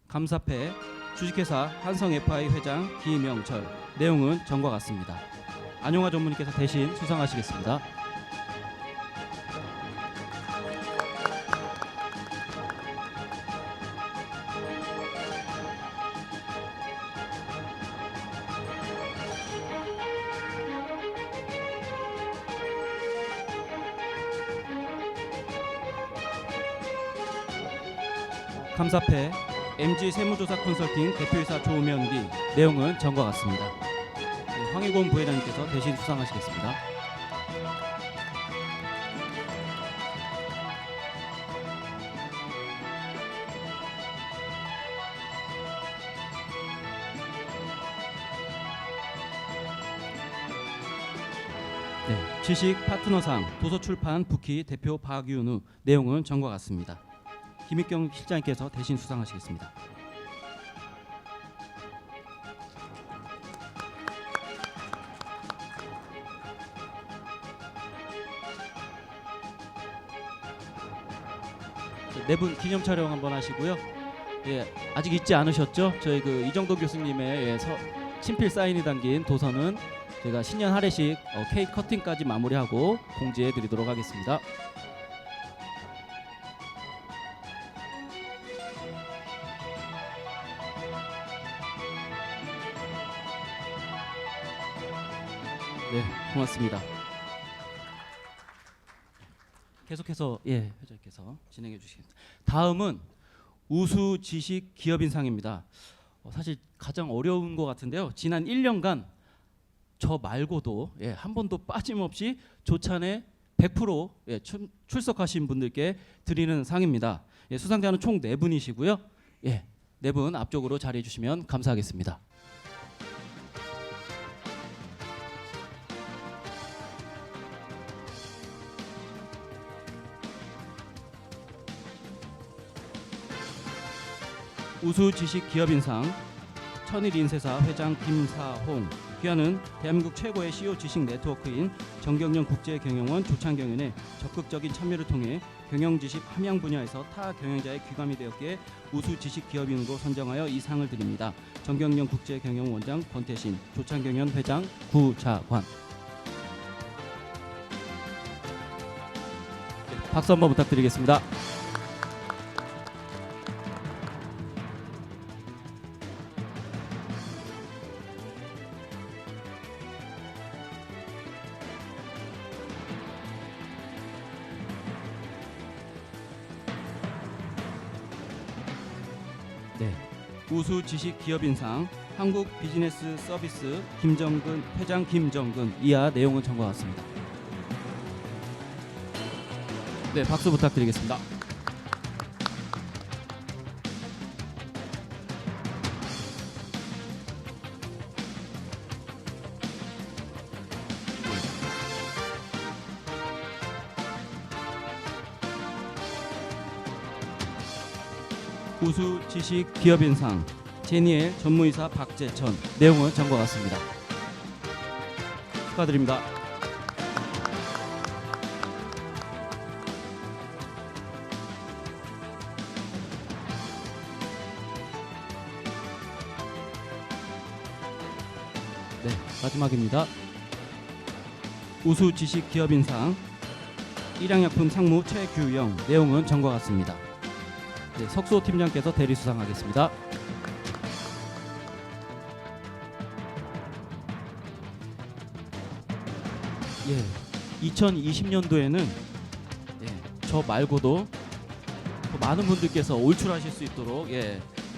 감사패 주식회사 한성FI 회장 김영철. 내용은 전과 같습니다. 안용화 전무님께서 대신 수상하시겠습니다. 감사패 MG 세무조사 컨설팅 대표이사 조명기. 내용은 전과 같습니다. 황희곤 부회장님께서 대신 수상하시겠습니다. 네, 지식 파트너상 도서출판 부키 대표 박윤우. 내용은 전과 같습니다. 김익경 실장님께서 대신 수상하시겠습니다. 네 분 기념 촬영 한번 하시고요. 예, 아직 잊지 않으셨죠? 저희 그 이정도 교수님의 친필 사인이 담긴 도서는 제가 신년 할애식 케이크 커팅까지 마무리하고 공지해 드리도록 하겠습니다. 네, 고맙습니다. 계속해서 회장님께서 진행해 주시겠습니다. 다음은 우수 지식 기업인상입니다. 사실 가장 어려운 것 같은데요. 지난 1년간 저 말고도 한 번도 빠짐없이 조찬에 100% 출석하신 분들께 드리는 상입니다. 수상자는 총 4분이시고요. 4분 앞쪽으로 자리해 주시면 감사하겠습니다. 우수 지식 기업인상 천일인쇄사 회장 김사홍, 귀하는 대한민국 최고의 CEO 지식 네트워크인 정경련 국제경영원 조찬경연의 적극적인 참여를 통해 경영지식 함양 분야에서 타 경영자의 귀감이 되었기에 우수 지식 기업인으로 선정하여 이 상을 드립니다. 정경련 국제경영원장 권태신, 조찬경연 회장 구자관. 박수 한번 부탁드리겠습니다. 우수 지식 기업인상 한국 비즈니스 서비스 김정근 회장 김정근, 이하 내용은 참고 같습니다. 네, 박수 부탁드리겠습니다. 우수 지식 기업인상 제니엘 전무이사 박재천, 내용은 참고 같습니다. 축하드립니다. 네, 마지막입니다. 우수 지식 기업인상 일양약품 상무 최규영, 내용은 참고 같습니다. 네, 석소 팀장께서 대리 수상하겠습니다. 예, 2020년도에는 저 말고도 더 많은 분들께서 올출하실 수 있도록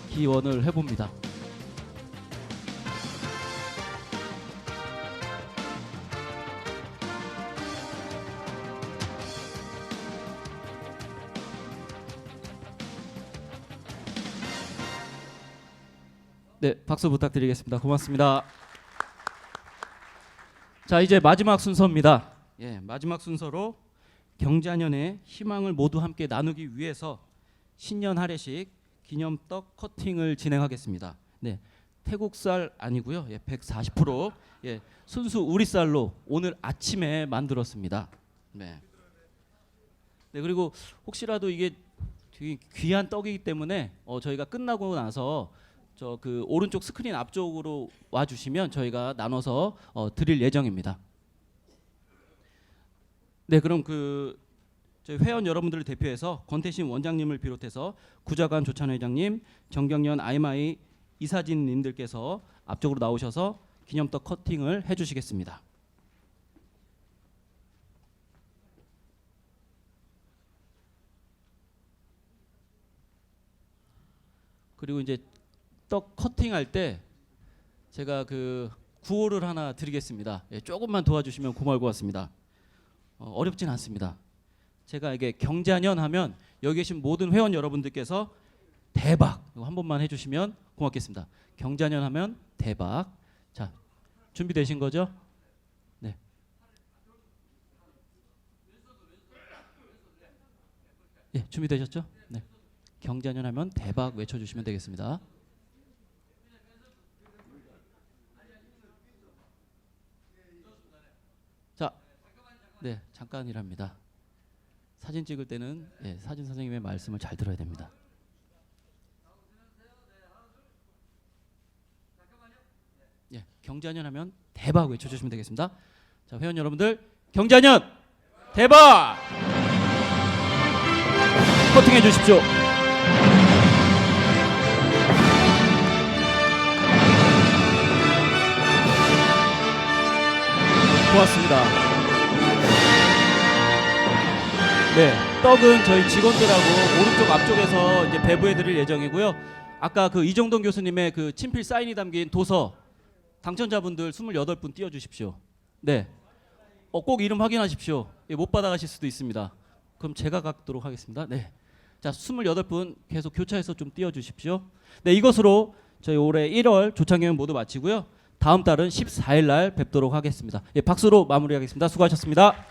기원을 해봅니다. 네, 박수 부탁드리겠습니다. 고맙습니다. 자, 이제 마지막 순서입니다. 마지막 순서로 경자년의 희망을 모두 함께 나누기 위해서 신년 할애식 기념떡 커팅을 진행하겠습니다. 네, 태국쌀 아니고요. 140% 순수 우리쌀로 오늘 아침에 만들었습니다. 네, 그리고 혹시라도 이게 되게 귀한 떡이기 때문에 저희가 끝나고 나서 저 그 오른쪽 스크린 앞쪽으로 와 주시면 저희가 나눠서 드릴 예정입니다. 네, 그럼 저희 회원 여러분들을 대표해서 권태신 원장님을 비롯해서 구자관 조찬 회장님, 정경련 아이마이 이사진님들께서 앞쪽으로 나오셔서 기념떡 커팅을 해주시겠습니다. 그리고 이제 떡 커팅할 때 제가 구호를 하나 드리겠습니다. 조금만 도와주시면 고마울 것 같습니다. 어렵진 않습니다. 제가 이게 경자년 하면 여기 계신 모든 회원 여러분들께서 대박 이거 한 번만 해주시면 고맙겠습니다. 경자년 하면 대박. 자, 준비되신 거죠? 네. 준비되셨죠? 네. 경자년 하면 대박 외쳐주시면 되겠습니다. 자, 네, 잠깐이랍니다. 사진 찍을 때는 사진 선생님의 말씀을 잘 들어야 됩니다. 경자년 하면 대박 외쳐주시면 되겠습니다. 자, 회원 여러분들 경자년 대박! 커팅해 주십시오. 고맙습니다. 네, 떡은 저희 직원들하고 오른쪽 앞쪽에서 이제 배부해드릴 예정이고요. 아까 그 이정동 교수님의 그 친필 사인이 담긴 도서 당첨자분들 28분 띄워주십시오. 네, 꼭 이름 확인하십시오. 예, 못 받아가실 수도 있습니다. 그럼 제가 갖도록 하겠습니다. 네, 자 28분 계속 교차해서 좀 띄워주십시오. 네, 이것으로 저희 올해 1월 조창경연 모두 마치고요. 다음 달은 14일 날 뵙도록 하겠습니다. 예, 박수로 마무리하겠습니다. 수고하셨습니다.